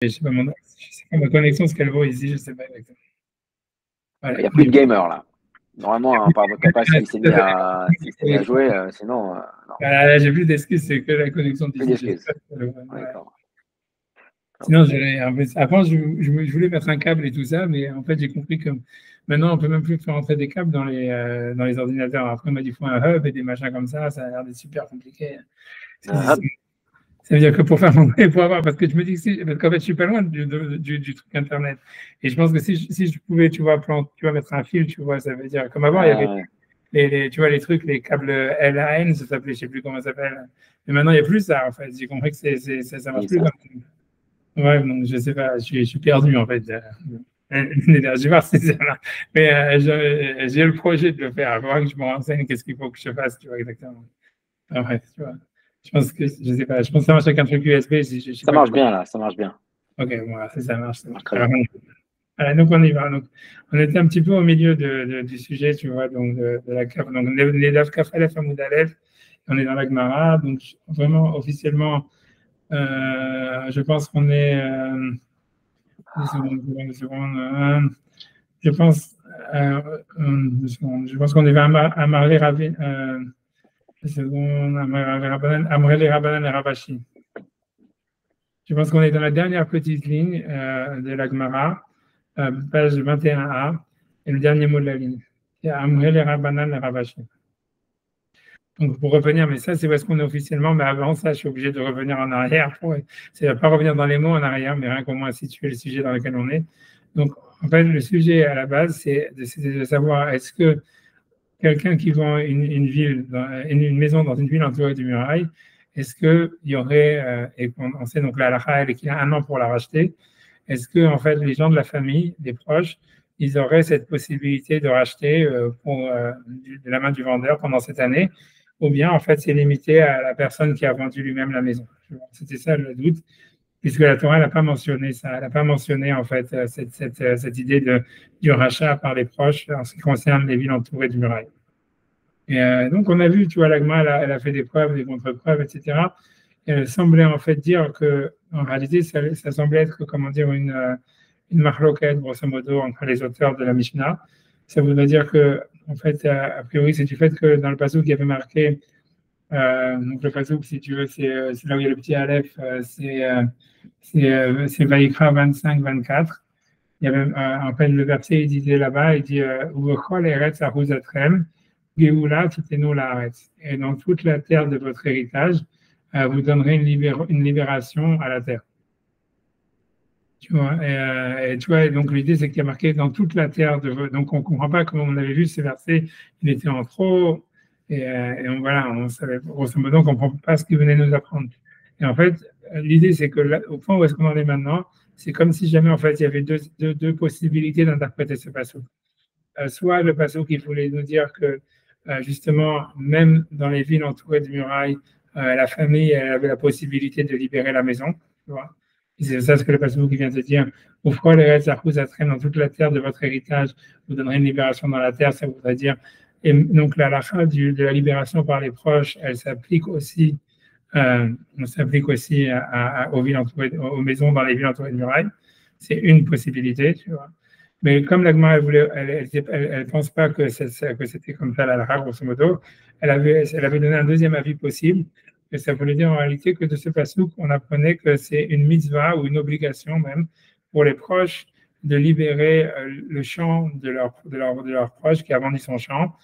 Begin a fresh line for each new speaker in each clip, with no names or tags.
je sais pas, ma connexion, ce qu'elle vaut ici, je sais pas exactement.
Il
Voilà.
n'y a plus de gamer là. Normalement, par votre capacité, il s'est mis à jouer, sinon, non.
Là, j'ai plus d'excuses, c'est que la connexion
Plus
d'ici.
d'excuses. D'accord.
Sinon, avant, je voulais mettre un câble et tout ça, mais en fait, j'ai compris que maintenant, on peut même plus faire entrer des câbles dans les ordinateurs. Après, on m'a dit qu'il faut un hub et des machins comme ça a l'air d'être super compliqué.
Un hub?
Ça veut dire que pour faire monter, pour avoir, parce que je me dis que parce qu'en fait, je suis pas loin du truc Internet. Et je pense que si je pouvais, tu vois, mettre un fil, tu vois, ça veut dire, comme avant, il y avait tu vois, les trucs, les câbles LAN, ça s'appelait, je sais plus comment ça s'appelle. Mais maintenant, il n'y a plus ça, en fait. J'ai compris que ça marche plus comme ça. Ouais, donc je sais pas, je suis perdu, en fait. Je vais voir si ça marche. Mais j'ai le projet de le faire. Il faudra que je me renseigne qu'est-ce qu'il faut que je fasse, tu vois, exactement. Après, tu vois. Je pense que, je sais pas, je pense que ça marche avec un truc USB.
Ça marche bien là, ça marche bien.
Ok, voilà, ça marche.
Très bien.
Alors, donc on y va. Donc, on était un petit peu au milieu du sujet, tu vois, donc de la CAF. Donc, les DAF CAF Aleph Hamoud Aleph, on est dans la Gemara. Donc, vraiment, officiellement, je pense qu'on est. Deux secondes. Je pense. 2 secondes. Je pense qu'on est vers Amaré Ravi. 2 secondes. Amaré Rabanan et Ravashi. Je pense qu'on est dans la dernière petite ligne de la Gemara, page 21a, et le dernier mot de la ligne. C'est Amré les Rabanan les Ravashi. Donc, pour revenir, mais ça, c'est parce qu'on est officiellement, mais avant ça, je suis obligé de revenir en arrière. C'est pas revenir dans les mots en arrière, mais rien qu'au moins situer le sujet dans lequel on est. Donc, en fait, le sujet à la base, c'est de savoir est-ce que quelqu'un qui vend une maison dans une ville entourée de murailles, est-ce qu'il y aurait, et on sait donc la halakha, elle, qu'il y a 1 an pour la racheter, est-ce que en fait les gens de la famille, des proches, ils auraient cette possibilité de racheter de la main du vendeur pendant cette année, ou bien en fait c'est limité à la personne qui a vendu lui-même la maison. C'était ça le doute, puisque la Torah n'a pas mentionné ça, elle n'a pas mentionné en fait cette idée du rachat par les proches en ce qui concerne les villes entourées de murailles. Et donc on a vu, tu vois, l'Agma, elle a fait des preuves, des contre-preuves, etc. Et elle semblait en fait dire que, en réalité, ça semblait être, comment dire, une marloquette, grosso modo, entre les auteurs de la Mishnah. Ça voudrait dire que, en fait, a priori, c'est du fait que dans le passage qui avait marqué, donc le passage, si tu veux, c'est là où il y a le petit Aleph, c'est Vaïkra 25-24. Il y avait, en fait, le verset, il disait là-bas, il dit Uvochol eretz ahuzatrem, Geoula titenu laaretz. Et dans toute la terre de votre héritage, vous donnerez une libération à la terre. Tu vois, et tu vois, donc l'idée, c'est qu'il y a marqué dans toute la terre donc on ne comprend pas comment on avait vu ces versets, il était en trop, et voilà, on savait, grosso modo, on ne comprend pas ce qu'il venait nous apprendre. Et en fait, l'idée, c'est que là, au point où est-ce qu'on en est maintenant, c'est comme si jamais, en fait, il y avait deux possibilités d'interpréter ce passage. Soit le passage qui voulait nous dire que, justement, même dans les villes entourées de murailles, la famille elle avait la possibilité de libérer la maison, tu vois. C'est ça ce que le passage qui vient de dire. Offrez les restes dans toute la terre de votre héritage, vous donnerez une libération dans la terre, ça voudrait dire. Et donc la halakha de la libération par les proches, elle s'applique aussi, aux villes entourées, aux maisons dans les villes entourées de murailles. C'est une possibilité, tu vois. Mais comme l'Agma, elle pense pas que c'était comme ça la halakha, grosso modo, elle avait donné un deuxième avis possible. Et ça voulait dire en réalité que de ce passouk, on apprenait que c'est une mitzvah ou une obligation même pour les proches de libérer le champ de leur proche qui a vendu son champ,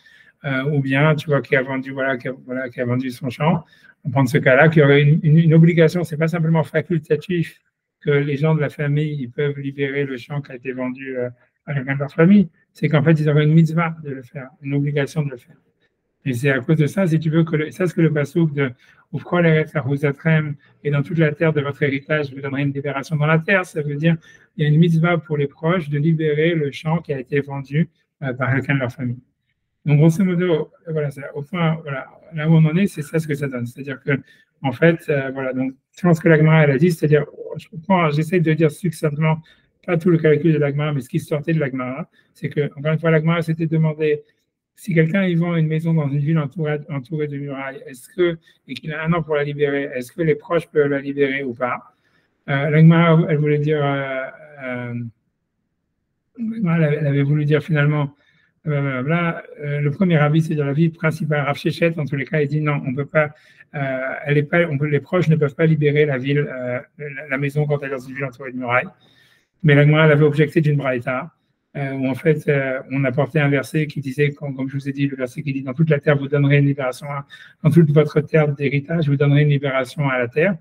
ou bien, tu vois, qui a vendu son champ. On prend ce cas-là, qu'il y aurait une obligation, c'est pas simplement facultatif que les gens de la famille ils peuvent libérer le champ qui a été vendu à quelqu'un de leur famille, c'est qu'en fait, ils auraient une mitzvah de le faire, une obligation de le faire. Et c'est à cause de ça, si tu veux, ça, ce que le passouk de Oufkol Eretz Ahuzatrem et dans toute la terre de votre héritage, vous donnerez une libération dans la terre, ça veut dire il y a une mitzvah pour les proches de libérer le champ qui a été vendu par quelqu'un de leur famille. Donc, grosso modo, voilà, au point, voilà, là où on en est, c'est ça ce que ça donne. C'est-à-dire que, en fait, voilà, donc, selon ce que l'Agmara elle a dit, c'est-à-dire, j'essaie de dire succinctement, pas tout le calcul de l'Agmara, mais ce qui sortait de l'Agmara, c'est que, encore une fois, l'Agmara s'était demandé si quelqu'un il vend une maison dans une ville entourée de murailles, et qu'il a 1 an pour la libérer, est-ce que les proches peuvent la libérer ou pas? La Gemara, elle voulait dire, elle avait voulu dire finalement, le premier avis, c'est-à-dire la vie principale, Rav Shechet, en tous les cas, il dit non, on peut pas, les proches ne peuvent pas libérer la ville, la maison quand elle est dans une ville entourée de murailles. Mais la Gemara, elle avait objecté d'une braïta, où en fait, on apportait un verset qui disait, comme je vous ai dit, le verset qui dit, dans toute la terre, vous donnerez une libération, dans toute votre terre d'héritage, vous donnerez une libération à la terre.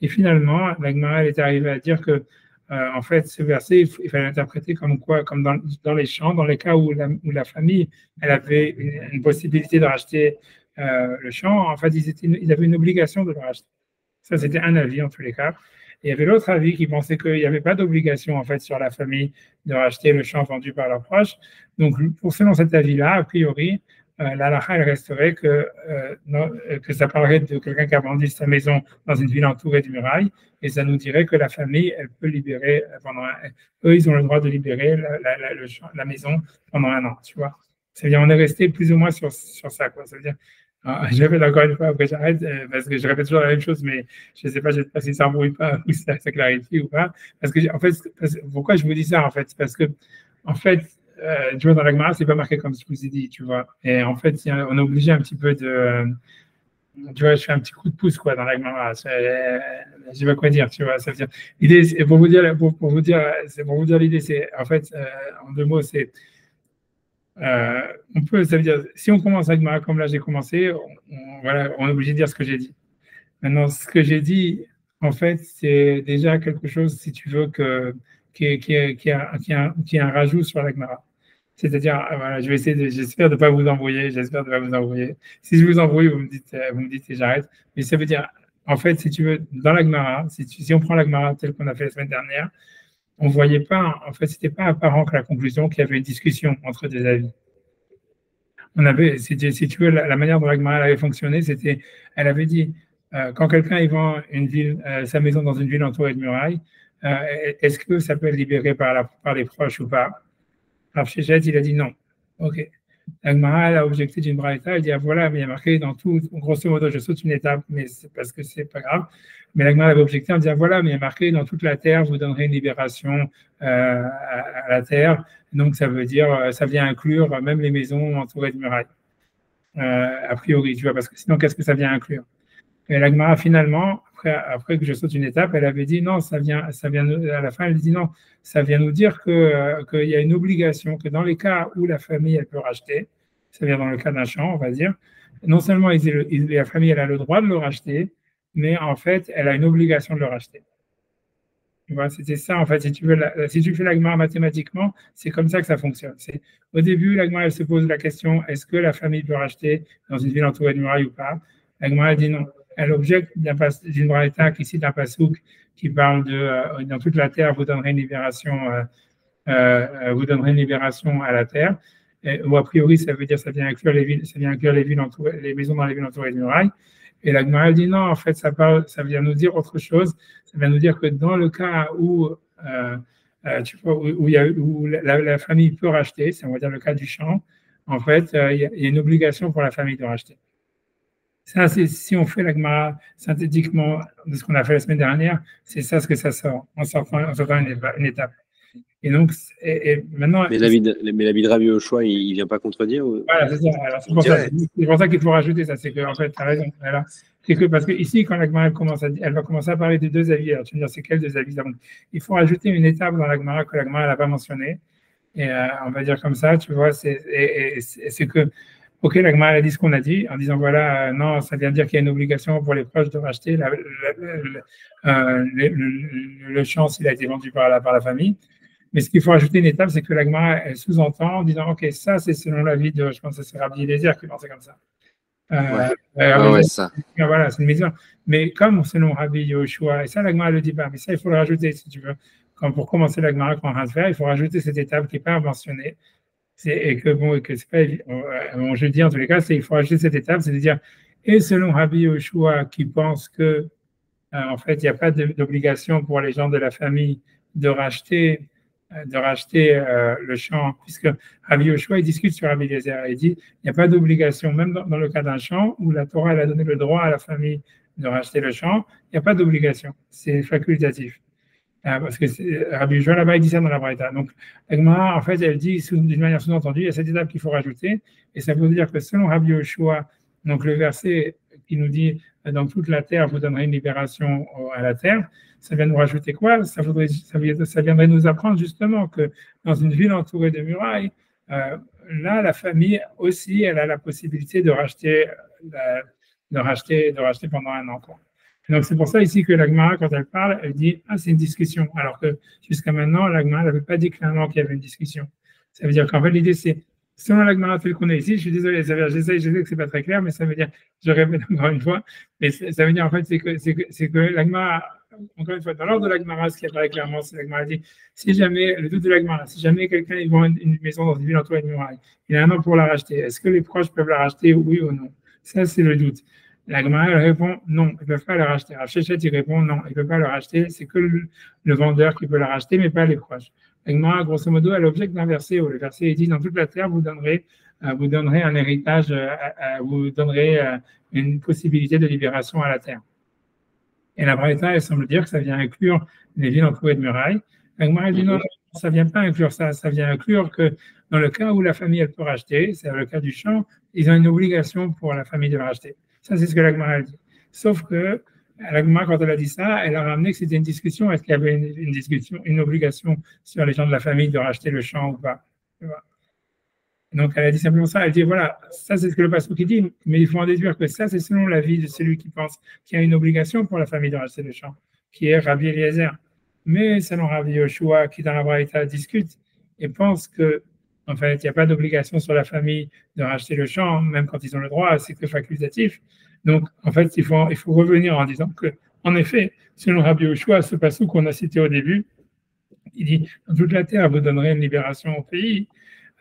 Et finalement, la Gemara, elle est arrivée à dire que en fait, ce verset, il fallait l'interpréter comme quoi, comme dans les champs, dans les cas où la famille, elle avait une possibilité de racheter le champ, en fait, ils avaient une obligation de le racheter. Ça, c'était un avis en tous les cas. Et il y avait l'autre avis qui pensait qu'il n'y avait pas d'obligation en fait sur la famille de racheter le champ vendu par leurs proches. Donc, selon cet avis-là, a priori, la halakha, elle resterait que ça parlerait de quelqu'un qui a vendu sa maison dans une ville entourée de murailles, et ça nous dirait que la famille, elle peut libérer eux, ils ont le droit de libérer la maison pendant un an, tu vois. C'est-à-dire, on est resté plus ou moins sur ça, quoi. Ça veut dire, je répète encore une fois, après j'arrête, parce que je répète toujours la même chose, mais je ne sais pas si ça embrouille pas, ou ça clarifie ou pas. Parce que, en fait, pourquoi je vous dis ça, en fait? Parce que, en fait, tu vois, dans la Gemara, c'est pas marqué comme je vous ai dit, tu vois. Et en fait, on est obligé un petit peu de. Tu vois, je fais un petit coup de pouce, quoi, dans la Gemara. Je sais pas quoi dire, tu vois. Ça veut dire, l'idée, c'est pour vous dire, l'idée, c'est, en fait, en deux mots, c'est. Ça veut dire, si on commence avec Gemara comme là j'ai commencé, voilà, on est obligé de dire ce que j'ai dit. Maintenant, ce que j'ai dit, en fait, c'est déjà quelque chose, si tu veux, qui a un rajout sur la Gemara. C'est-à-dire, voilà, j'espère de ne pas vous embrouiller, j'espère de ne pas vous embrouiller. Si je vous embrouille, vous me dites et j'arrête. Mais ça veut dire, en fait, si tu veux, dans la Gemara, si on prend la Gemara telle qu'on a fait la semaine dernière, on ne voyait pas, en fait, ce n'était pas apparent que la conclusion qu'il y avait une discussion entre des avis. On avait, si tu veux, la manière dont la Gemara avait fonctionné, c'était, elle avait dit, quand quelqu'un y vend sa maison dans une ville entourée de murailles, est-ce que ça peut être libéré par les proches ou pas? Rav Shechet, il a dit non. OK. La Gemara, elle a objecté d'une braïta, elle dit, ah, voilà, mais il y a marqué dans tout, grosso modo, je saute une étape, mais c'est parce que c'est pas grave. Mais la Gemara avait objecté en disant, voilà, mais il y a marqué dans toute la terre, vous donnerez une libération à la terre. Donc, ça veut dire, ça vient inclure même les maisons entourées de murailles. A priori, tu vois, parce que sinon, qu'est-ce que ça vient inclure? Et la Gemara, finalement, après que je saute une étape, elle avait dit non, à la fin, elle dit non, ça vient nous dire qu'il y a une obligation, que dans les cas où la famille, elle peut racheter, ça vient dans le cas d'un champ, on va dire, non seulement la famille, elle a le droit de le racheter, mais en fait, elle a une obligation de le racheter. Tu vois, c'était ça, en fait, si tu fais la Gemara mathématiquement, c'est comme ça que ça fonctionne. Au début, la Gemara, elle se pose la question, est-ce que la famille peut racheter dans une ville entourée de murailles ou pas? La Gemara, elle dit non. Elle objecte d'une braïta qui cite un pasouk qui parle de dans toute la terre, vous donnerez une libération à la terre. Ou a priori, ça veut dire ça vient inclure les villes, les maisons dans les villes entourées de murailles. Et la Gemara dit non, en fait, ça vient nous dire autre chose. Ça vient nous dire que dans le cas où la famille peut racheter, c'est on va dire le cas du champ, en fait, il y a une obligation pour la famille de racheter. Ça, si on fait la Gemara synthétiquement de ce qu'on a fait la semaine dernière, c'est ça ce que ça sort, en sortant une étape. Et donc, maintenant.
Mais l'avis de Rabbi Yoshua, il ne vient pas contredire
Voilà, c'est ça. Alors, c'est pour ça qu'il faut rajouter ça. C'est que, en fait, tu as raison. Voilà. C'est que, parce que ici, quand la Gemara elle va commencer à parler de deux avis. Alors, tu me dis, c'est quels deux avis? Donc, il faut rajouter une étape dans la Gemara que la Gemara n'a pas mentionnée. Et on va dire comme ça, tu vois, c'est que. Ok, la Gemara a dit ce qu'on a dit, en disant voilà, non, ça vient dire qu'il y a une obligation pour les proches de racheter le champ s'il a été vendu par la famille. Mais ce qu'il faut ajouter une étape, c'est que la Gemara elle sous-entend en disant ok, ça c'est selon l'avis de, je pense que c'est Rabbi Eliezer qui pensait comme ça.
Ça.
Voilà, c'est une mesure. Mais comme selon Rabbi Yoshua, et ça la Gemara ne le dit pas, mais ça il faut le rajouter si tu veux. Pour commencer la Gemara qu'on va faire, il faut rajouter cette étape qui n'est pas mentionnée. Et que c'est pas évident. Je dis en tous les cas, il faut ajouter cette étape, c'est-à-dire, et selon Rabbi Yoshua qui pense que en fait, il n'y a pas d'obligation pour les gens de la famille de racheter le champ, puisque Rabbi Yoshua il discute sur Rabbi Eliezer, il dit il n'y a pas d'obligation, même dans le cas d'un champ où la Torah elle a donné le droit à la famille de racheter le champ, il n'y a pas d'obligation, c'est facultatif. Parce que Rabbi Yoshua là-bas, il dit ça dans la Braïta. Donc, la Gemara, en fait, elle dit d'une manière sous-entendue, il y a cette étape qu'il faut rajouter, et ça veut dire que selon Rabbi Yoshua, donc le verset qui nous dit dans toute la terre, vous donnerez une libération à la terre, ça vient nous rajouter quoi? Ça viendrait nous apprendre justement que dans une ville entourée de murailles, là, la famille aussi, elle a la possibilité de racheter pendant un an, quoi. Donc, c'est pour ça ici que la Gemara, quand elle parle, elle dit « Ah, c'est une discussion ». Alors que jusqu'à maintenant, la Gemara n'avait pas dit clairement qu'il y avait une discussion. Ça veut dire qu'en fait, l'idée, c'est, selon la Gemara telle qu'on est ici, je suis désolé, je sais que c'est pas très clair, mais ça veut dire, je répète encore une fois, mais ça veut dire en fait, c'est que la Gemara, encore une fois, dans l'ordre de la Gemara, ce qui apparaît clairement, c'est la Gemara dit, si jamais, le doute de la Gemara, si jamais quelqu'un il vend une maison dans une ville entourée de murailles, il a un an pour la racheter, est-ce que les proches peuvent la racheter, oui ou non? Ça, c'est le doute. La Gemara, elle répond non, ils ne peuvent pas la racheter. Rav Shechet, il répond non, ils ne peuvent pas la racheter, c'est que le vendeur qui peut la racheter, mais pas les proches. La Gemara, grosso modo, elle objecte d'un verset où le verset dit dans toute la terre, vous donnerez un héritage, vous donnerez une possibilité de libération à la terre. Et la Braïta, elle semble dire que ça vient inclure les villes entourées de murailles. La Gemara dit non, ça ne vient pas inclure ça, ça vient inclure que dans le cas où la famille, elle peut racheter, c'est le cas du champ, ils ont une obligation pour la famille de le racheter. Ça, c'est ce que la Gemara a dit. Sauf que la Gemara, quand elle a dit ça, elle a ramené que c'était une discussion. Est-ce qu'il y avait une discussion, une obligation sur les gens de la famille de racheter le champ ou pas? Donc, elle a dit simplement ça. Elle dit, voilà, ça, c'est ce que le pasteur qui dit, mais il faut en déduire que ça, c'est selon l'avis de celui qui pense qu'il y a une obligation pour la famille de racheter le champ, qui est Rabbi Eliezer. Mais selon Rabbi Yoshua, qui dans la Braïta discute et pense que en fait, il n'y a pas d'obligation sur la famille de racheter le champ, même quand ils ont le droit, c'est que facultatif. Donc, en fait, il faut revenir en disant que, en effet, selon Rabbi Yoshua, ce passage qu'on a cité au début, il dit dans toute la terre, vous donnerez une libération au pays.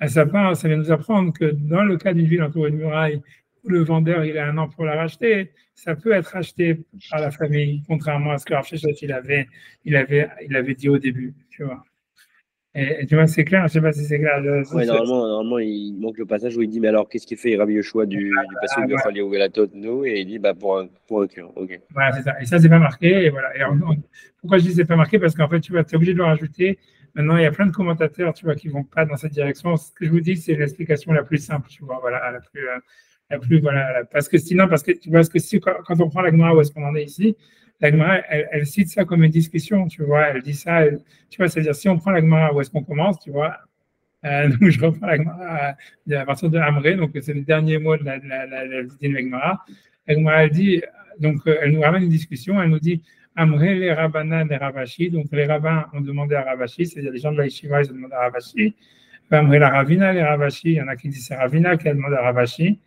À sa part, ça vient nous apprendre que dans le cas d'une ville entourée de murailles, où le vendeur il a un an pour la racheter, ça peut être racheté par la famille, contrairement à ce que Rav Shechet il avait dit au début, tu vois. Et tu vois, c'est clair, je ne sais pas si c'est clair.
Oui, normalement, il manque le passage où il dit, mais alors, qu'est-ce qu'il fait Rabbi Yoshua du passage de Fali ou Velatot, nous, et il dit, bah, pour un cœur. Ok.
Voilà, c'est ça. Et ça, c'est pas marqué. Et voilà. Et pourquoi je dis c'est pas marqué? Parce qu'en fait, tu vois, tu es obligé de le rajouter. Maintenant, il y a plein de commentateurs, tu vois, qui vont pas dans cette direction. Ce que je vous dis, c'est l'explication la plus simple, tu vois, voilà, voilà. Parce que tu vois, quand on prend la Gemara où est-ce qu'on en est ici, la Gemara, elle cite ça comme une discussion, tu vois, elle dit ça, tu vois, c'est-à-dire si on prend la Gemara où est-ce qu'on commence, tu vois, donc je reprends la Gemara à partir de Amré, donc c'est le dernier mot de la Gemara. La Gemara, elle dit, donc elle nous ramène une discussion, elle nous dit Amré, les Rabbanan, les Ravashi, donc les rabbins ont demandé à Ravashi, c'est-à-dire les gens de la Yeshiva, ils ont demandé à Ravashi, Amré, la Ravina, les Ravashi, il y en a qui disent c'est Ravina qui a demandé à Ravashi,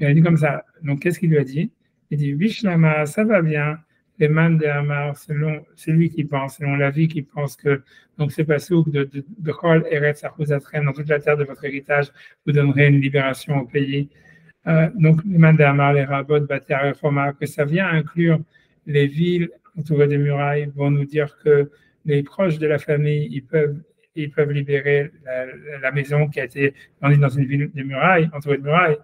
et elle dit comme ça, donc qu'est-ce qu'il lui a dit? Il dit Vishlama, ça va bien. Les man de Hamar, selon celui qui pense, selon l'avis qui pense que donc c'est pas souk de Chol Eretz Achuzatchem dans toute la terre de votre héritage, vous donnerez une libération au pays. Donc les man de Hamar, les Rabot, Bater Reforma, que ça vient inclure les villes entourées des murailles, vont nous dire que les proches de la famille, ils peuvent libérer la maison qui a été vendue dans une ville de murailles, entourée de murailles.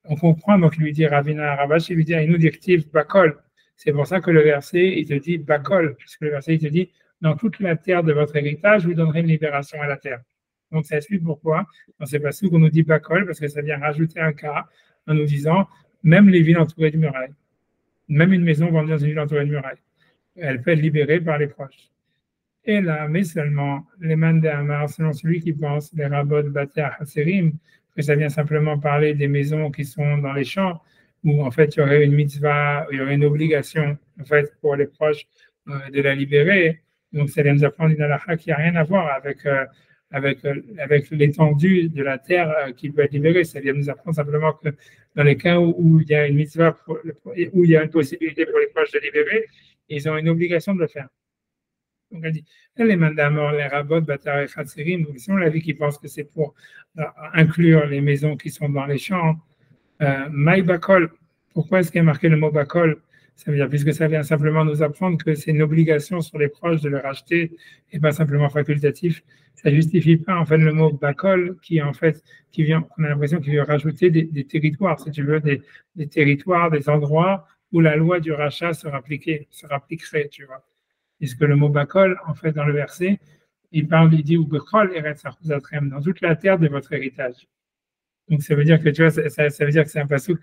On comprend donc lui dit Ravina Rabash, il lui dit nous directive Bakol. C'est pour ça que le verset, il te dit Bakol, puisque le verset, il te dit dans toute la terre de votre héritage, vous donnerez une libération à la terre. Donc, ça explique pourquoi. C'est pas ce qu'on nous dit Bakol, parce que ça vient rajouter un cas en nous disant même les villes entourées de murailles, même une maison vendue dans une ville entourée de murailles, elle peut être libérée par les proches. Et là, mais seulement les man de Hamar, selon celui qui pense, les Rabot, Bater, Haserim, que ça vient simplement parler des maisons qui sont dans les champs, où en fait il y aurait une mitzvah, il y aurait une obligation en fait pour les proches de la libérer. Donc ça vient nous apprendre une halakha qui n'a rien à voir avec l'étendue de la terre qui peut être libérée. Ça vient nous apprendre simplement que dans les cas où il y a une mitzvah, où il y a une possibilité pour les proches de libérer, ils ont une obligation de le faire. Donc elle dit, les mandamors, les rabbot, batar et khatserim, donc selon l'avis qui pense que c'est pour inclure les maisons qui sont dans les champs, maï bakol, pourquoi est-ce qu'il y a marqué le mot bakol? Ça veut dire, puisque ça vient simplement nous apprendre que c'est une obligation sur les proches de le racheter et pas simplement facultatif. Ça ne justifie pas en fait le mot bakol on a l'impression qu'il vient rajouter des territoires, si tu veux, des territoires, des endroits où la loi du rachat sera appliquée, tu vois. puisque le mot Bakol, en fait, dans le verset, il parle, il dit ou Bechol Eretz Achuzatrem, dans toute la terre de votre héritage. Donc ça veut dire que tu vois, ça veut dire que c'est un passouk.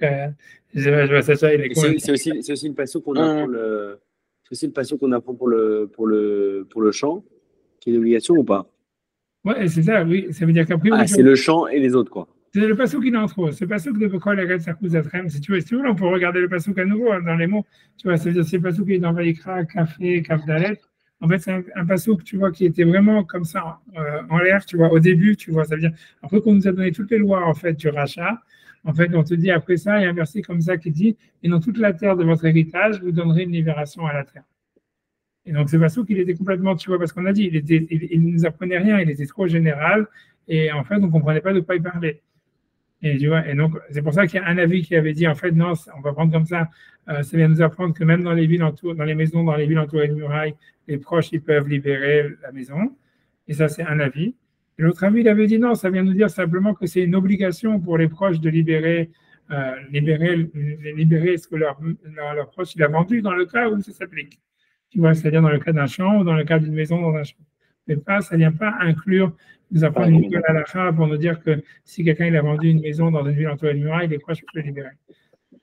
Je vois Sacha, il est
c'est aussi une passouk qu'on apprend c'est aussi une passouk qu'on apprend pour le chant, qui est une obligation ou pas?
Ouais, c'est ça, oui. Ça veut dire qu'après,
oui, c'est le chant et les autres, quoi.
C'est le passouk qui est en trop. Ce passouk de Bechol Eretz Achuzatrem, si tu veux, on peut regarder le passouk à nouveau dans les mots. Tu vois, ça veut dire c'est le passouk qui est dans Vaïkra, Café, Kafdalet. En fait, c'est un passouk, tu vois, qui était vraiment comme ça, en l'air, tu vois, au début, tu vois, ça veut dire, après qu'on nous a donné toutes les lois, en fait, du rachat, en fait, on te dit, après ça, il y a un verset comme ça qui dit, et dans toute la terre de votre héritage, vous donnerez une libération à la terre. Et donc, ce passouk, il était complètement, tu vois, parce qu'on a dit, il ne nous apprenait rien, il était trop général, et en fait, on ne comprenait pas de quoi il parlait. Et tu vois, et donc, c'est pour ça qu'il y a un avis qui avait dit, en fait, non, on va prendre comme ça vient nous apprendre que même dans les villes dans les maisons, dans les villes entourées de murailles, les proches, ils peuvent libérer la maison. Et ça, c'est un avis. Et l'autre avis, il avait dit, non, ça vient nous dire simplement que c'est une obligation pour les proches de libérer ce que leur proche, il a vendu dans le cas où ça s'applique. Tu vois, c'est-à-dire dans le cas d'un champ ou dans le cas d'une maison dans un champ. Mais pas, ça ne vient pas inclure, nous apprendre une nouvelle halakha pour nous dire que si quelqu'un il a vendu une maison dans une ville entourée de murailles, les proches peuvent le libérer.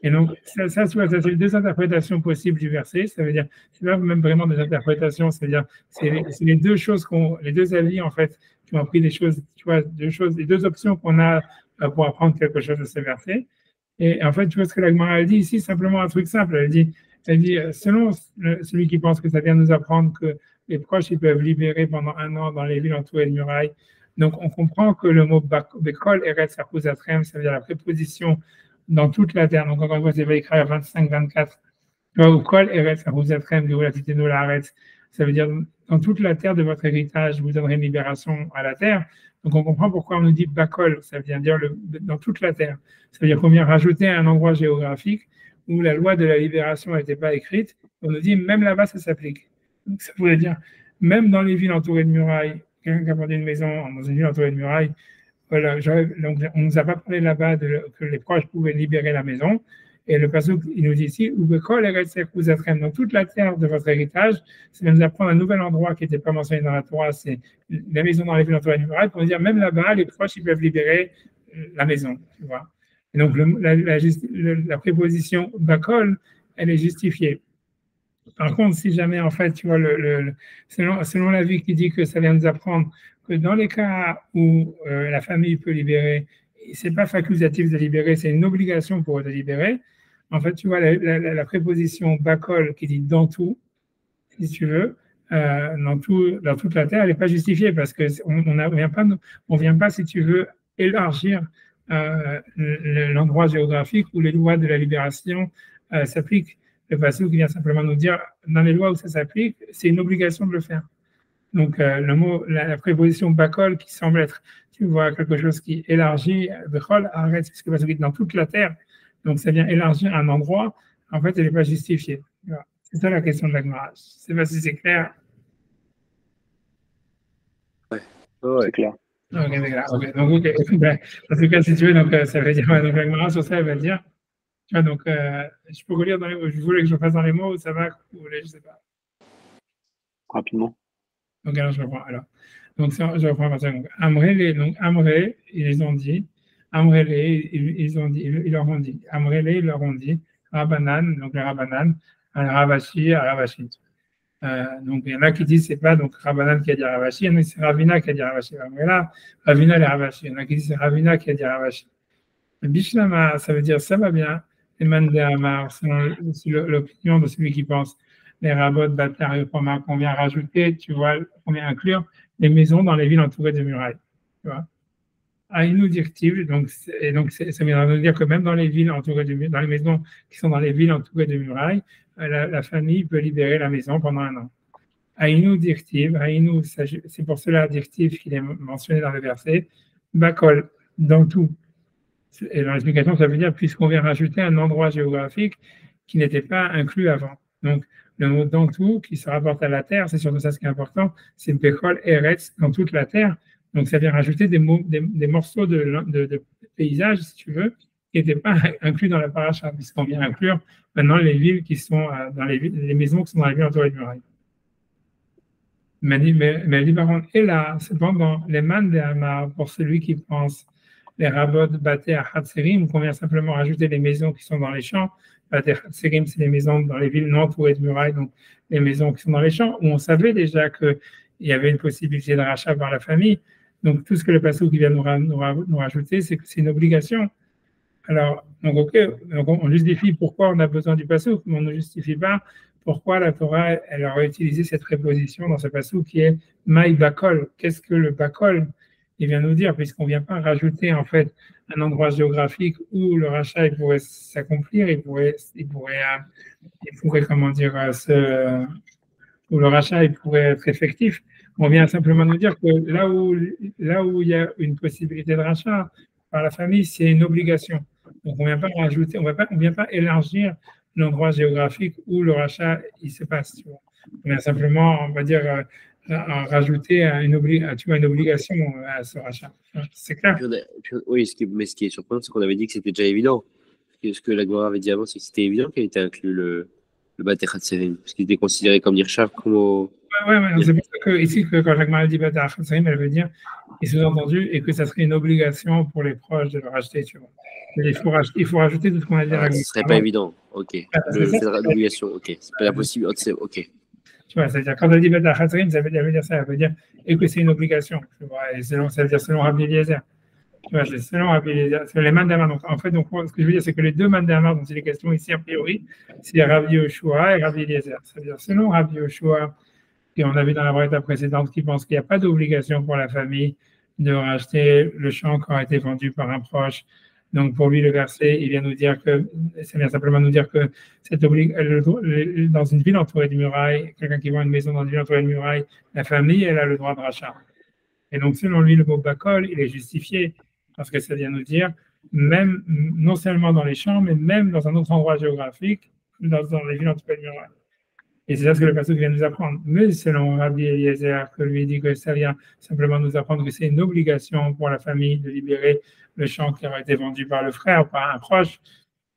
Et donc, ça c'est deux interprétations possibles du verset. Ça veut dire, c'est pas même vraiment des interprétations, c'est-à-dire, c'est les deux choses les deux avis, en fait, qui ont appris des choses, tu vois, les deux options qu'on a pour apprendre quelque chose de ce verset. Et en fait, tu vois ce que la Gemara dit ici, simplement un truc simple. Elle dit selon celui qui pense que ça vient nous apprendre que les proches, ils peuvent libérer pendant 1 an dans les villes entourées de murailles. Donc, on comprend que le mot Bekol, Eretz Achuzatrem, ça veut dire la préposition dans toute la terre. Donc, encore une fois, c'est Vaïkra 25-24. Ou Kol Eretz Achuzatrem, Geulatitenu Laaretz. Ça veut dire dans toute la terre de votre héritage, vous donnerez une libération à la terre. Donc, on comprend pourquoi on nous dit Bakol, ça veut dire dans toute la terre. Ça veut dire qu'on vient rajouter un endroit géographique où la loi de la libération n'était pas écrite. On nous dit même là-bas, ça s'applique. Donc, ça voudrait dire, même dans les villes entourées de murailles, quelqu'un qui a vendu une maison dans une ville entourée de murailles, voilà, donc on ne nous a pas parlé là-bas que les proches pouvaient libérer la maison. Et le passouk, il nous dit ici, dans toute la terre de votre héritage, ça nous apprendre un nouvel endroit qui n'était pas mentionné dans la Torah, c'est la maison dans les villes entourées de murailles, pour nous dire, même là-bas, les proches, ils peuvent libérer la maison, tu vois. Et donc, la préposition bakol, elle est justifiée. Par contre, si jamais, en fait, tu vois, selon l'avis qui dit que ça vient nous apprendre que dans les cas où la famille peut libérer, c'est pas facultatif de libérer, c'est une obligation pour eux de libérer. En fait, tu vois, la préposition bakol qui dit dans tout, si tu veux, dans toute la terre, elle n'est pas justifiée parce qu'on ne vient pas, si tu veux, élargir l'endroit géographique où les lois de la libération s'appliquent. Le passouk qui vient simplement nous dire, dans les lois où ça s'applique, c'est une obligation de le faire. Donc, le mot, la préposition bakol qui semble être, tu vois, quelque chose qui élargit, bechol, arrête, puisque le passouk est dans toute la terre, donc ça vient élargir un endroit, en fait, elle n'est pas justifiée. Voilà. C'est ça la question de la Gemara. Je ne sais pas si c'est clair.
Ouais, c'est clair.
Ok, c'est clair. Okay. Donc, ben, en tout cas, si tu veux, donc, ça veut dire, donc, la Gemara sur ça, elle va dire, tu vois, donc, je peux relire dans les mots, je voulais que je fasse dans les mots, ça va, vous voulez, je ne sais pas.
Rapidement.
Donc, alors, je reprends. Alors, donc, je reprends par donc, Amré, ils ont dit, Amrélé, ils leur ont dit, Amrélé, ils leur ont dit, Rabbanan, donc les Rabbanan, Ravashi, Ravashit. Donc, il y en a qui disent c'est pas donc Rabbanan qui a dit Ravashi, il y en a qui disent c'est Ravina qui a dit Ravashi. Mais là, Ravina et Ravashi. Il y en a qui disent c'est Ravina qui a dit Ravashi. Bishlama, ça veut dire ça va bien. Et Mande Amar, selon l'opinion de celui qui pense. Les rabots, bâtards et remarques, on vient rajouter, tu vois, on vient inclure les maisons dans les villes entourées de murailles. Tu vois. Aïnou directive, donc ça vient de dire que même dans les villes entourées dans les maisons qui sont dans les villes entourées de murailles, la famille peut libérer la maison pendant 1 an. Aïnou directive, Aïnou, c'est pour cela directive qu'il est mentionné dans le verset, Bakol, dans tout. Et dans l'explication, ça veut dire puisqu'on vient rajouter un endroit géographique qui n'était pas inclus avant. Donc, le mot dans tout, qui se rapporte à la terre, c'est surtout ça ce qui est important, c'est Bekol Eretz, dans toute la terre. Donc, ça vient rajouter des morceaux de paysage, si tu veux, qui n'étaient pas inclus dans la paracha, puisqu'on vient inclure maintenant les villes qui sont dans les maisons qui sont dans les villes entourées de murailles. Mais elle dit par contre, et là, cependant, les man de Hamar, pour celui qui pense, les rabbot Baté à Hatzerim, qu'on vient simplement rajouter les maisons qui sont dans les champs. Baté Hatzerim, c'est les maisons dans les villes non entourées de murailles, donc les maisons qui sont dans les champs, où on savait déjà qu'il y avait une possibilité de rachat par la famille. Donc tout ce que le pasteur qui vient nous rajouter, c'est que c'est une obligation. Alors, donc, ok, donc on justifie pourquoi on a besoin du passouk, mais on ne justifie pas pourquoi la Torah elle aurait utilisé cette préposition dans ce passouk qui est maï bakol. Qu'est-ce que le bakol? Il vient nous dire, puisqu'on ne vient pas rajouter en fait un endroit géographique où le rachat il pourrait s'accomplir, il pourrait comment dire, où le rachat il pourrait être effectif. On vient simplement nous dire que là où il y a une possibilité de rachat par la famille, c'est une obligation. Donc, on ne vient pas rajouter, on vient pas élargir l'endroit géographique où le rachat il se passe. Tu vois. On vient simplement, on va dire, rajouter une obligation à ce rachat. C'est clair.
Oui, ce qui est surprenant, c'est qu'on avait dit que c'était déjà évident. Ce que la Gemara avait dit avant, c'est que c'était évident qu'il était inclus le Baté Hatzerim, parce qu'il était considéré comme Nirchav, comme
Ouais, c'est pour ça que ici, quand la Gemara dit Baté Hatzerim, elle veut dire, et sous-entendu, et que ça serait une obligation pour les proches de le racheter, tu vois. Il faut rajouter tout ce qu'on a dit.
Ce ne serait pas évident, ok. L'obligation, ok. C'est pas la possibilité, ok.
Tu vois, c'est-à-dire, quand elle dit Baté Hatzerim, ça veut dire ça, elle veut dire, et que c'est une obligation, tu vois, et ça veut dire selon Rabbi Eliezer. Tu vois, c'est selon Rabbi Eliezer, c'est les man d'Amar. Donc, en fait, ce que je veux dire, c'est que les deux man d'Amar dont il est question ici, a priori, c'est Rabbi Yoshua et Rabbi Eliezer. C'est-à-dire, selon Rabbi Yoshua, et on a vu dans la braïta précédente qui pense qu'il n'y a pas d'obligation pour la famille de racheter le champ qui a été vendu par un proche. Donc, pour lui, le verset, il vient nous dire que, ça vient simplement nous dire que dans une ville entourée de murailles, quelqu'un qui vend une maison dans une ville entourée de murailles, la famille, elle a le droit de rachat. Et donc, selon lui, le mot bakol, il est justifié parce que ça vient nous dire, même, non seulement dans les champs, mais même dans un autre endroit géographique, dans les villes entourées de murailles. Et c'est ça ce que le pasteur vient nous apprendre. Mais selon Rabbi Eliezer, que lui dit que ça vient simplement nous apprendre que c'est une obligation pour la famille de libérer le champ qui aurait été vendu par le frère ou par un proche.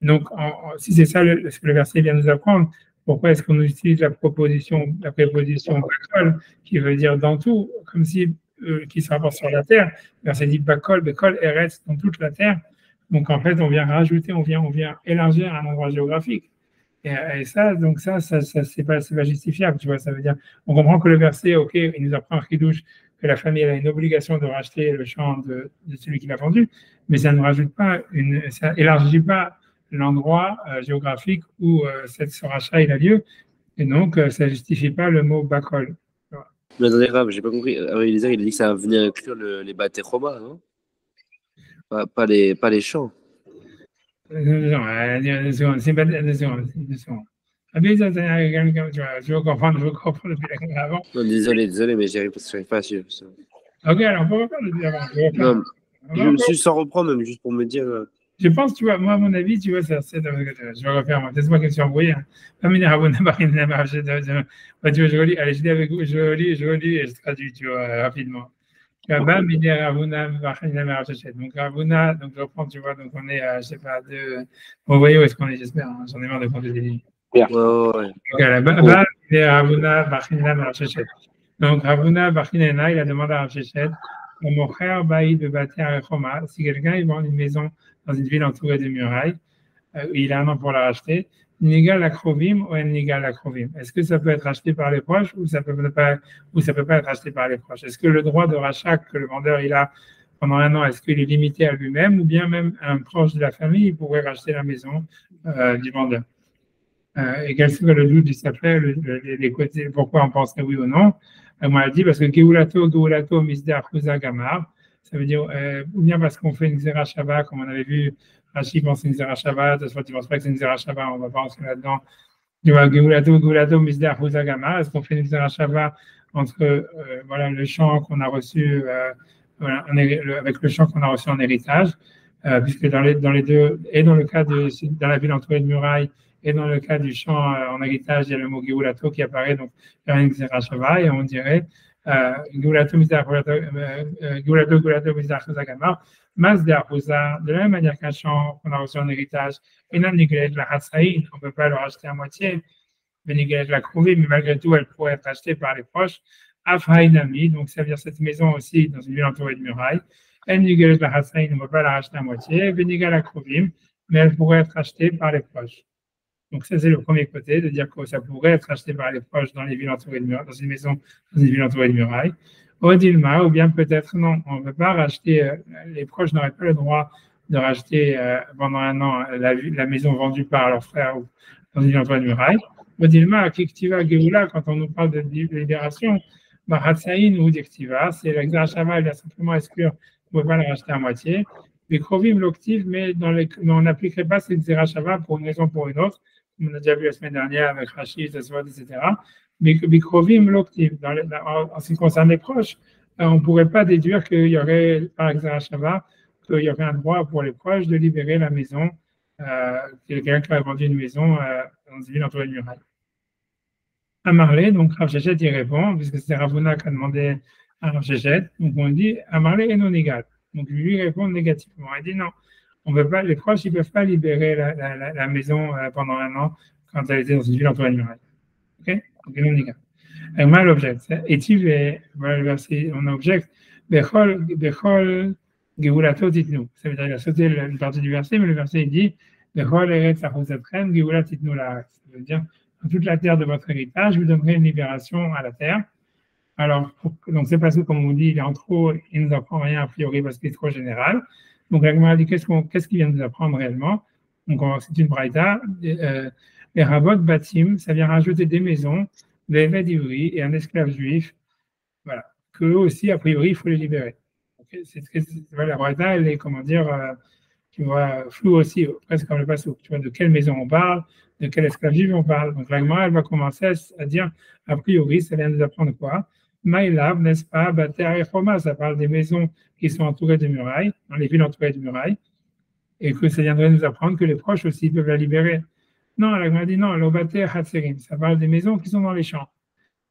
Donc, si c'est ça ce que le verset vient nous apprendre, pourquoi est-ce qu'on utilise la préposition bakol, qui veut dire dans tout, comme si qui se rapporte sur la terre. Le verset dit bakol eretz, dans toute la terre. Donc, en fait, on vient rajouter, on vient élargir un endroit géographique. Et ça, donc c'est pas justifiable, tu vois. Ça veut dire, on comprend que le verset, ok, il nous apprend un chidouche que la famille a une obligation de racheter le champ de celui qui l'a vendu, mais ça ne rajoute pas ça élargit pas l'endroit géographique où ce rachat il a lieu, et donc ça justifie pas le mot bakol.
Mais attendez, Rav, j'ai pas compris. Eliezer, il a dit que ça venait inclure les Baté Choma, non? Pas les champs.
C'est pas je veux comprendre depuis avant.
Non, désolé, mais j'arrive pas à suivre ça.
Ok, alors on va faire le
je me suis sans reprendre, même juste pour me dire.
Je pense, tu vois, moi, à mon avis, tu vois, je vais refaire, c'est moi qui me suis embrouillé. Tu vois, je relis, allez, je lis avec vous, je relis et je traduis, tu vois, rapidement. Donc Ravuna, donc je reprends, tu vois, donc on est à, je sais pas, vous voyez où est-ce qu'on est, j'espère, hein, j'en ai marre de compter des lignes. Donc Ravuna Bachinena, il a demandé à Rav Sheshet, si quelqu'un il vend une maison dans une ville entourée de murailles, il a un an pour la racheter, Nigal Akrovim ou Nigal Akrovim. Est-ce que ça peut être acheté par les proches ou ça peut pas être acheté par les proches? Est-ce que le droit de rachat que le vendeur il a pendant un an, est-ce qu'il est limité à lui-même ou bien même un proche de la famille il pourrait racheter la maison du vendeur? Et quel serait le doute du Safar, les côtés, pourquoi on penserait oui ou non? Moi, elle dit parce que Geulato, Misda, Chuza, Gamar, ça veut dire, ou bien parce qu'on fait une Xera Shabbat, comme on avait vu, Rashi pense une Xera Shabbat, soit tu ne penses pas que c'est une Xera Shabbat, on ne va pas rentrer là-dedans. Tu vois, Geulato, Misda, Chuza, Gamar, est-ce qu'on fait une Xera Shabbat entre voilà, le champ qu'on a reçu, voilà, avec le champ qu'on a reçu en héritage, puisque dans les deux, et dans le cas dans la ville entourée de murailles, et dans le cas du champ en héritage, il y a le mot Geulato qui apparaît, donc il y a une Xera Shabbat, et on dirait Geulato, de la même manière qu'un champ qu'on a reçu en héritage, on ne peut pas le racheter à moitié, mais la Krouvi, mais malgré tout, elle pourrait être achetée par les proches. Afraïnami, donc ça veut dire cette maison aussi dans une ville entourée de murailles. Elle Nigelet la Hatsaïn, on ne va pas la racheter à moitié. Benigal la Krovim, mais elle pourrait être achetée par les proches. Donc ça, c'est le premier côté, de dire que ça pourrait être acheté par les proches dans les villes entourées de murailles, dans une maison, dans une ville entourée de murailles. Odilma, ou bien peut-être non, on ne veut pas racheter, les proches n'auraient pas le droit de racheter pendant un an la maison vendue par leur frère ou dans une ville entourée de murailles. Odilma, Kiktiva, Geoula, quand on nous parle de libération, Hatsaïn ou Diktiva, c'est l'exarchava, il va simplement exclure qu'on ne peut pas la racheter à moitié. Les Krovim l'octive, mais on n'appliquerait pas cette Zerachava pour une raison ou pour une autre. On a déjà vu la semaine dernière avec Rachid, etc. Mais Bikrovim l'octive. En ce qui concerne les proches, on ne pourrait pas déduire qu'il y aurait, par Zerachava, qu'il y aurait un droit pour les proches de libérer la maison, quelqu'un qui a vendu une maison dans une ville entourée de murailles. Amarlé, donc Rav Shechet y répond, puisque c'est Ravuna qui a demandé à Rav Shechet. Donc on dit Amarlé est non égal. Donc lui répond négativement. Il dit non, on veut pas, les proches ils ne peuvent pas libérer la maison pendant un an quand elle était dans une ville entourée de murailles. Ok? Donc non égal. Et moi l'objecte, et voilà le verset, on objecte, Bechol Geulato titnu. Ça veut dire qu'il a sauté une partie du verset, mais le verset il dit Bechol eretz achuzatchem Geula titnu laaretz. Ça veut dire dans toute la terre de votre héritage, je vous donnerai une libération à la terre. Alors, donc c'est parce que, comme on dit, il est en trop, il ne nous apprend rien a priori parce qu'il est trop général. Donc, la Gemara dit qu'est-ce qu'il vient de nous apprendre réellement? Donc, c'est une braïta. Les rabot batim, ça vient rajouter des maisons, des évêques d'Ivry et un esclave juif. Voilà. Qu'eux aussi, a priori, il faut les libérer. Okay. La braïta, elle est, comment dire, tu vois, floue aussi, presque comme le passou. Tu vois, de quelle maison on parle, de quel esclave juif on parle. Donc, la Gemara, elle va commencer à dire, a priori, ça vient de nous apprendre quoi? Maïlav, n'est-ce pas? Bater et Choma, ça parle des maisons qui sont entourées de murailles, dans les villes entourées de murailles, et que ça viendrait nous apprendre que les proches aussi peuvent la libérer. Non, la Gemara dit non, le Bater Hatzerim, ça parle des maisons qui sont dans les champs.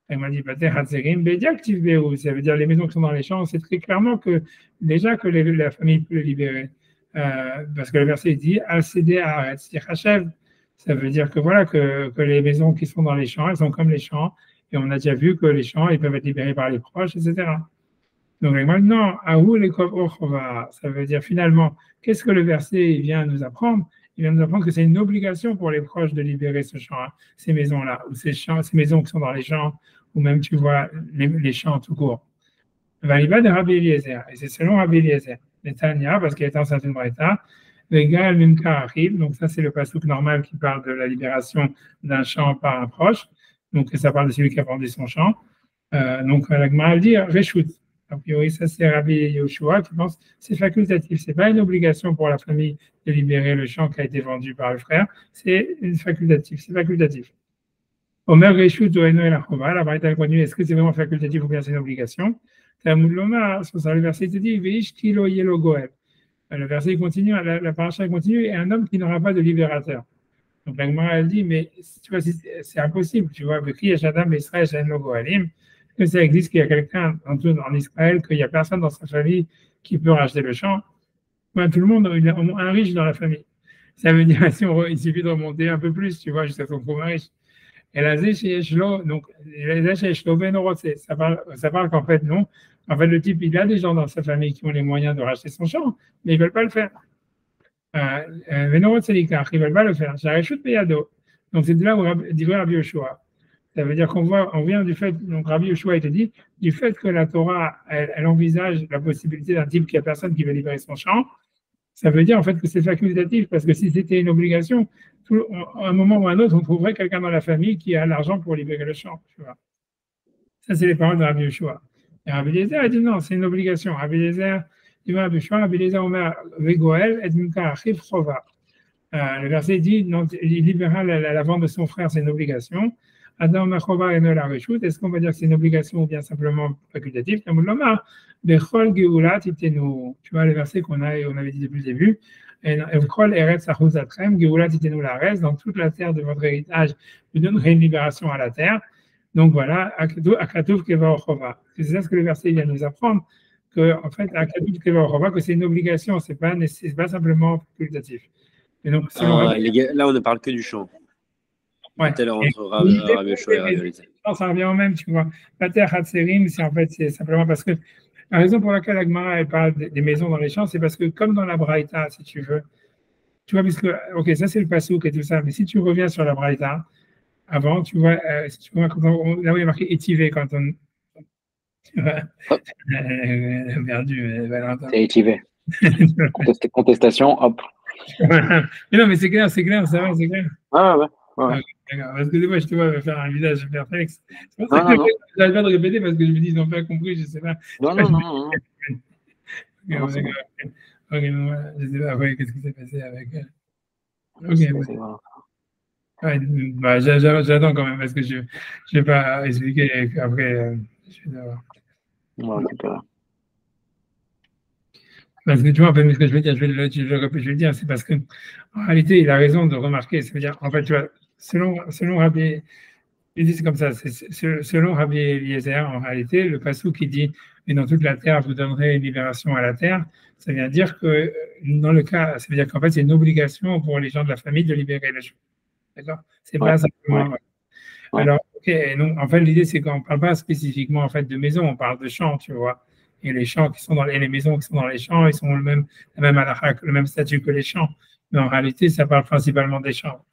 Elle m'a dit Bater Hatzerim, Bediaktiv Beru, ça veut dire les maisons qui sont dans les champs, c'est très clairement que déjà que la famille peut les libérer. Parce que le verset dit Al-Sede Haaretz Tichachev, ça veut dire que voilà, que les maisons qui sont dans les champs, elles sont comme les champs. Et on a déjà vu que les champs, ils peuvent être libérés par les proches, etc. Donc maintenant, ça veut dire finalement, qu'est-ce que le verset vient nous apprendre? Il vient nous apprendre que c'est une obligation pour les proches de libérer ce champ, ces maisons-là, ou ces maisons qui sont dans les champs, ou même, tu vois, les champs tout court. Valiba de Rabbi Eliezer, et c'est selon Rabbi Eliezer, Netanya, parce qu'il est enceinte d'une braïta, Vegal Mimka arrive, donc ça c'est le passouk normal qui parle de la libération d'un champ par un proche. Donc, ça parle de celui qui a vendu son champ. Donc, la Gemara dit Reshut. A priori, ça, c'est Rabbi Yoshua qui pense que c'est facultatif. Ce n'est pas une obligation pour la famille de libérer le champ qui a été vendu par le frère. C'est facultatif. C'est facultatif. Omer Reshut ou Eno la Chova. La Braïta continue. Est-ce que c'est vraiment facultatif ou bien c'est une obligation? Talmud Loma, sur ça, le verset te dit Veish Kilo Yelo Goel. Le verset continue, la paracha continue, et un homme qui n'aura pas de libérateur. Donc la Gemara elle dit, mais tu vois, c'est impossible, tu vois, que ça existe qu'il y a quelqu'un en Israël, qu'il n'y a personne dans sa famille qui peut racheter le champ. Ben, tout le monde, il y a au moins un riche dans la famille. Ça veut dire il suffit de remonter un peu plus, tu vois, jusqu'à son premier riche. Et la Zéchelo, donc ça parle qu'en fait, non. En fait, le type, il a des gens dans sa famille qui ont les moyens de racheter son champ, mais ils ne veulent pas le faire. Ils ne veulent pas le faire. Donc c'est de là où dit Rabbi Yoshua. Ça veut dire on vient du fait, donc Rabbi Yoshua il te dit, du fait que la Torah, elle envisage la possibilité d'un type qui a personne qui veut libérer son champ, ça veut dire en fait que c'est facultatif, parce que si c'était une obligation, à un moment ou à un autre, on trouverait quelqu'un dans la famille qui a l'argent pour libérer le champ. Tu vois. Ça, c'est les paroles de Rabbi Yoshua. Et Rabbi Eliezer a dit non, c'est une obligation. Rabbi Eliezer, le verset dit non, il libérera la vente de son frère, c'est une obligation. Adam Mechova et la Reshut, est-ce qu'on va dire que c'est une obligation ou bien simplement facultatif? Tu vois le verset on avait dit depuis le début. Dans toute la terre de votre héritage, vous donnerez une libération à la terre. Donc voilà, c'est ça ce que le verset vient nous apprendre, que en fait, que c'est une obligation, c'est pas simplement facultatif. Et donc,
là, on ne parle que du champ.
Ouais.
Tout à l'heure entre Rabbi Yoshua et Rabbi Eliezer.
Ça revient au même, tu vois. Bater Hatzerim, c'est simplement parce que la raison pour laquelle Agmara elle parle des maisons dans les champs, c'est parce que comme dans la Braïta, si tu veux, tu vois, puisque, ok, ça c'est le Passouk et tout ça, mais si tu reviens sur la Braïta, avant, tu vois, si tu vois, là où il y a marqué étivé, quand on. Tu vois, elle a perdu, Valentin.
C'est étivé. Contestation, hop.
Mais non, mais c'est clair, ça va, c'est clair.
Ah ouais.
Ah, d'accord. Parce que des fois, je te vois faire un visage perplexe. C'est pour ça
Non,
que
non.
j'arrête pas de répéter parce que je me dis, ils n'ont pas compris, je sais pas.
Non.
Ok, d'accord. Ok, non, voilà, je sais pas, ouais, qu'est-ce qui s'est passé avec. Ok, ouais, bah, j'attends quand même parce que je vais pas expliquer après. Je vais devoir.
On va récupérer.
Parce que tu vois, en fait, ce que je veux dire, je vais le dire, c'est parce que en réalité, il a raison de remarquer. C'est-à-dire, en fait, tu vois, selon Rabbi, il dit c'est comme ça, selon Rabbi Eliezer, en réalité, le passou qui dit et dans toute la terre, je vous donnerai une libération à la terre, ça veut dire que dans le cas, ça veut dire qu'en fait, c'est une obligation pour les gens de la famille de libérer les gens. D'accord? C'est pas simplement.
Ouais.
Alors, ok, non, en fait, l'idée, c'est qu'on ne parle pas spécifiquement en fait, de maisons, on parle de champs, tu vois. Et les champs qui sont dans les maisons qui sont dans les champs, ils sont le même statut que les champs. Mais en réalité, ça parle principalement des champs.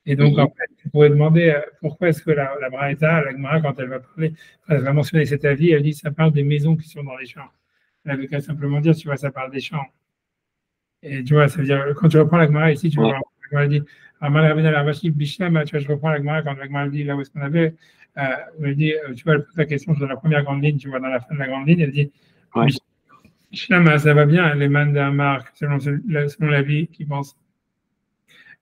Et donc, en fait, tu pourrais demander pourquoi est-ce que la Braïta, la Gemara, quand elle va parler, quand elle va mentionner cet avis, elle dit que ça parle des maisons qui sont dans les champs. Elle veut qu'à simplement dire, tu vois, ça parle des champs. Et tu vois, ça veut dire, quand tu reprends la Gemara ici, tu vas voir, la Gemara dit, Amal Rabbeinu al-Avashi Bishlam, tu vois, je reprends la Gemara, quand la Gemara dit, là où est-ce qu'on avait, elle dit, tu vois, elle pose la question sur la première grande ligne, tu vois, dans la fin de la grande ligne, elle dit, Bishlam, ça va bien, les man d'Amar, selon l'avis qui pense,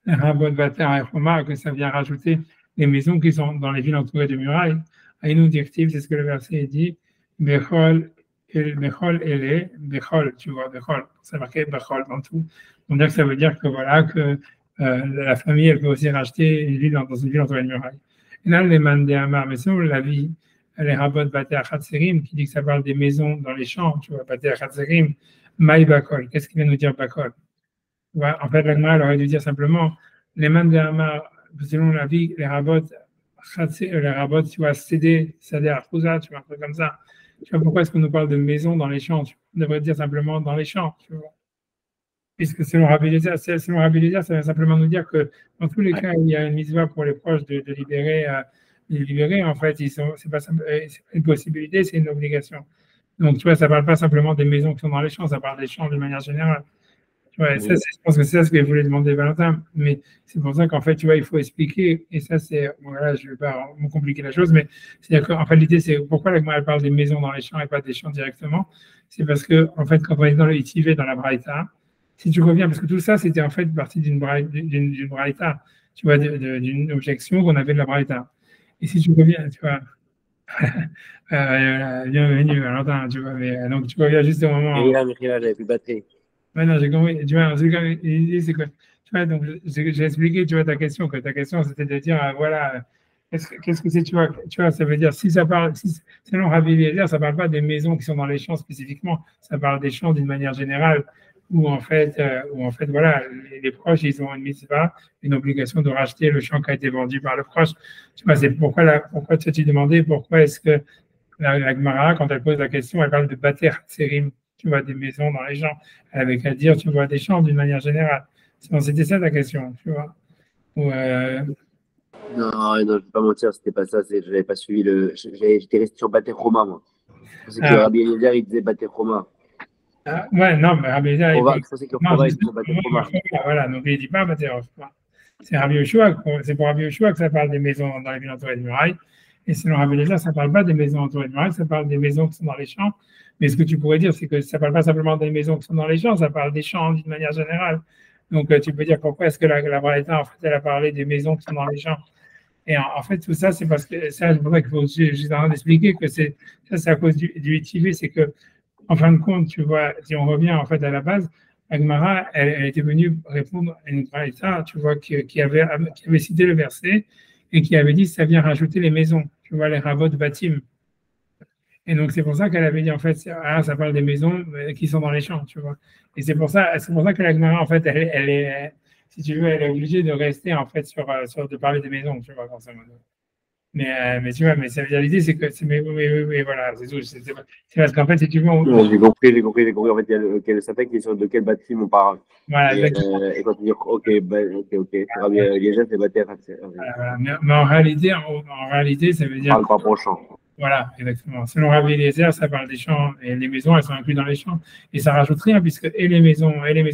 Rabot Bater et Chomar, que ça vient rajouter les maisons qui sont dans les villes entourées de murailles. Aïnou directive, c'est ce que le verset dit, Bechol et Bechol, tu vois, Bechol, c'est marqué Bechol dans tout. Donc ça veut dire que voilà, que la famille, elle peut aussi racheter une ville dans une ville entourée de murailles. Et là, les Mandéamar, mais selon la vie, les Rabot Bater Chatserim, qui dit que ça parle des maisons dans les champs, tu vois, Bater Chatserim, Maï Bakol, qu'est-ce qu'il vient nous dire Bakol? Ouais, en fait, l'Agma, elle aurait dû dire simplement les man de Hamar, selon la vie, les rabots, tu vois, céder, à Arpouza, tu vois, un truc comme ça. Tu vois, pourquoi est-ce qu'on nous parle de maison dans les champs? On devrait dire simplement dans les champs, tu vois. Puisque selon Rabbi Eliezer, ça va simplement nous dire que dans tous les cas où il y a une mitzvah pour les proches de libérer, en fait, c'est pas une possibilité, c'est une obligation. Donc, tu vois, ça ne parle pas simplement des maisons qui sont dans les champs, ça parle des champs d'une manière générale. Ouais, ça, je pense que c'est ça ce que je voulais demander Valentin, mais c'est pour ça qu'en fait, tu vois, il faut expliquer, et ça, c'est, voilà, je ne vais pas me compliquer la chose, mais c'est-à-dire qu'en fait, l'idée, c'est pourquoi la Gemara, elle parle des maisons dans les champs et pas des champs directement, c'est parce que, en fait, quand on est dans le Itivé, dans la Braïta, si tu reviens, parce que tout ça, c'était en fait partie d'une Braïta, tu vois, d'une objection qu'on avait de la Braïta. Et si tu reviens, tu vois, bienvenue Valentin, tu vois, mais donc tu reviens juste au moment.
Et là, j'avais plus de batterie.
Ouais, non, j'ai compris. Tu vois, l'idée, c'est que, tu vois, donc, j'ai expliqué, tu vois, ta question, que ta question, c'était de dire, voilà, qu'est-ce que c'est, tu vois, ça veut dire, si ça parle, selon Rabbi Eliezer, ça parle pas des maisons qui sont dans les champs spécifiquement, ça parle des champs d'une manière générale, où en fait, voilà, les proches, ils ont une mitzvah, une obligation de racheter le champ qui a été vendu par le proche. Tu vois, c'est pourquoi tu demandais, pourquoi est-ce que la Gemara, quand elle pose la question, elle parle de Bater Hatzerim, tu vois, des maisons dans les champs. Elle avait qu'à dire, tu vois, des champs d'une manière générale. C'était ça ta question, tu vois. Ou,
Non, je ne vais pas mentir, c'était pas ça. Je n'avais pas suivi j'étais resté sur Bater Roma, moi. Je pensais que Rabbi Eliezer, il disait Bater Roma.
Ouais, non, mais Rabbi Eliezer,
je pensais que Roma, il disait Bater Roma.
Voilà, donc il ne dit pas Bater Roma. C'est pour Rabbi Yoshua que ça parle des maisons dans les villes entourées de murailles. Et selon Rabbi Eliezer, ça ne parle pas des maisons entourées de murailles, ça parle des maisons qui sont dans les champs. Mais ce que tu pourrais dire, c'est que ça ne parle pas simplement des maisons qui sont dans les champs, ça parle des champs d'une manière générale. Donc, tu peux dire pourquoi est-ce que la Braïta, en fait, elle a parlé des maisons qui sont dans les champs. Et en fait, tout ça, c'est parce que ça, c'est pour ça qu'il faut juste expliquer que c'est à cause du ITV, c'est que, en fin de compte, tu vois, si on revient en fait à la base, Agmara, elle était venue répondre à une Braïta, tu vois, qui avait cité le verset et qui avait dit ça vient rajouter les maisons, tu vois, les rabot batim. Et donc, c'est pour ça qu'elle avait dit, en fait, ça parle des maisons qui sont dans les champs, tu vois. Et c'est pour ça que la Gemara, en fait, si tu veux, elle est obligée de rester en fait de parler des maisons, tu vois, grosso modo. Mais tu vois, mais ça veut dire l'idée, c'est que mais voilà, c'est tout. C'est parce qu'en fait, si tu veux,
j'ai compris. En fait, il y a le Satan qui est sur de quel bâtiment on parle.
voilà,
Et quand tu dis, ok. Rabbi Eliezer, c'est Bati Hatzeret.
Voilà. Mais en réalité, ça veut dire.
On parle pas pour champ.
Voilà, exactement. Selon Rabbi Eliezer, ça parle des champs et les maisons, elles sont incluses dans les champs. Et ça rajoute rien, puisque et les maisons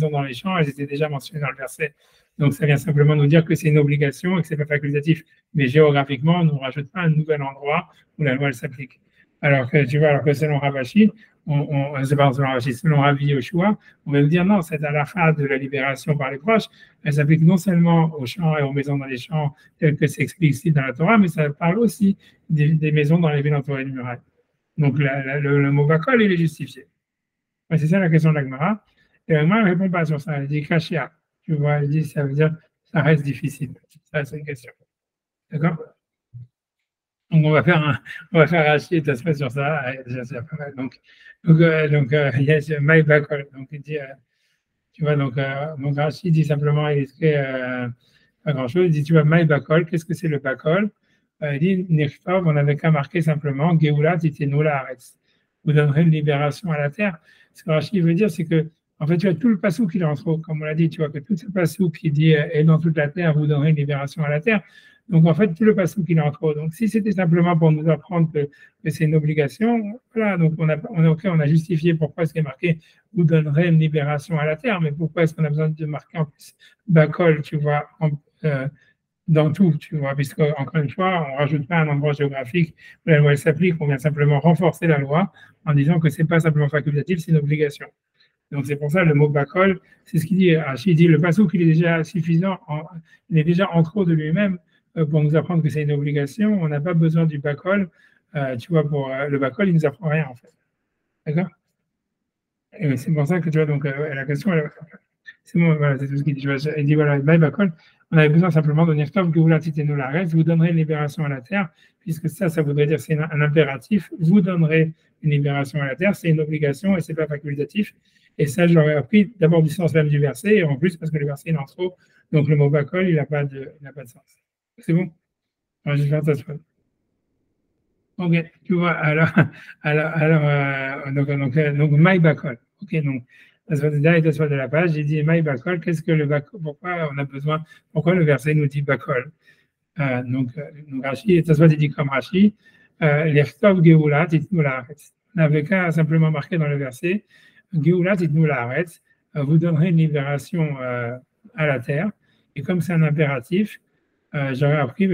dans les champs, elles étaient déjà mentionnées dans le verset. Donc, ça vient simplement nous dire que c'est une obligation et que ce n'est pas facultatif. Mais géographiquement, on ne rajoute pas un nouvel endroit où la loi elle s'applique. Alors que selon Ravashi, selon Rabbi Yoshua, on va nous dire non, cette halakha de la libération par les proches, elle s'applique non seulement aux champs et aux maisons dans les champs, tel que c'est expliqué dans la Torah, mais ça parle aussi des maisons dans les villes entourées de murailles. Donc, le mot bakol, il est justifié. C'est ça la question de la Gemara. Et la Gemara ne répond pas sur ça. Elle dit kashia. Tu vois, elle dit, ça veut dire, ça reste difficile. Ça, c'est une question. D'accord? Donc, on va faire Rashi et se sur ça. Déjà, c'est pas mal. Donc, il y a my bakol. Donc, il dit, tu vois, donc Rashi dit simplement, il écrit pas grand-chose. Il dit, tu vois, my bakol, qu'est-ce que c'est le bakol? Il dit, Nirchtov, on n'avait qu'à marquer simplement, Geoulat itenu laaretz. Vous donnerez une libération à la terre. Ce que Rashi veut dire, c'est que, en fait, tu as tout le passou qui est en trop, comme on l'a dit, tu vois, que tout ce passou qui dit, et dans toute la terre, vous donnerez une libération à la terre. Donc, en fait, tout le passou qui est en trop. Donc, si c'était simplement pour nous apprendre que c'est une obligation, voilà, donc on a justifié pourquoi est-ce qu'il est marqué, vous donnerez une libération à la terre, mais pourquoi est-ce qu'on a besoin de marquer en plus Bakol, tu vois, dans tout, tu vois, puisque, encore une fois, on ne rajoute pas un endroit géographique où la loi s'applique, on vient simplement renforcer la loi en disant que ce n'est pas simplement facultatif, c'est une obligation. Donc, c'est pour ça le mot bakol, c'est ce qu'il dit. Rachid dit le pasouk, il est déjà suffisant, il est déjà en trop de lui-même pour nous apprendre que c'est une obligation. On n'a pas besoin du bakol, tu vois, pour le bakol, il ne nous apprend rien, en fait. D'accord? Et c'est pour ça que, tu vois, donc, la question, c'est bon, voilà, c'est tout ce qu'il dit. Il dit, voilà, bakol, on avait besoin simplement de dire que vous nous la reste, vous donnerez une libération à la terre, puisque ça voudrait dire c'est un impératif, vous donnerez une libération à la terre, c'est une obligation et c'est pas facultatif. Et ça, je l'aurais appris d'abord du sens même du verset, et en plus parce que le verset il en trop, donc le mot bakol, il n'a pas de sens. C'est bon? Alors, je vais faire ça. Ok, tu vois, donc my bakol. Ok, donc de la page, j'ai dit my bakol, qu'est-ce que le bakol, pourquoi le verset nous dit bakol? Donc Rashi, ça soit dit comme Rashi, l'Echtov Geoulat, itnu laaretz. On n'avait qu'à simplement marquer dans le verset, Geoulat, itnu laaretz, vous donnerez une libération à la terre. Et comme c'est un impératif, j'aurais appris,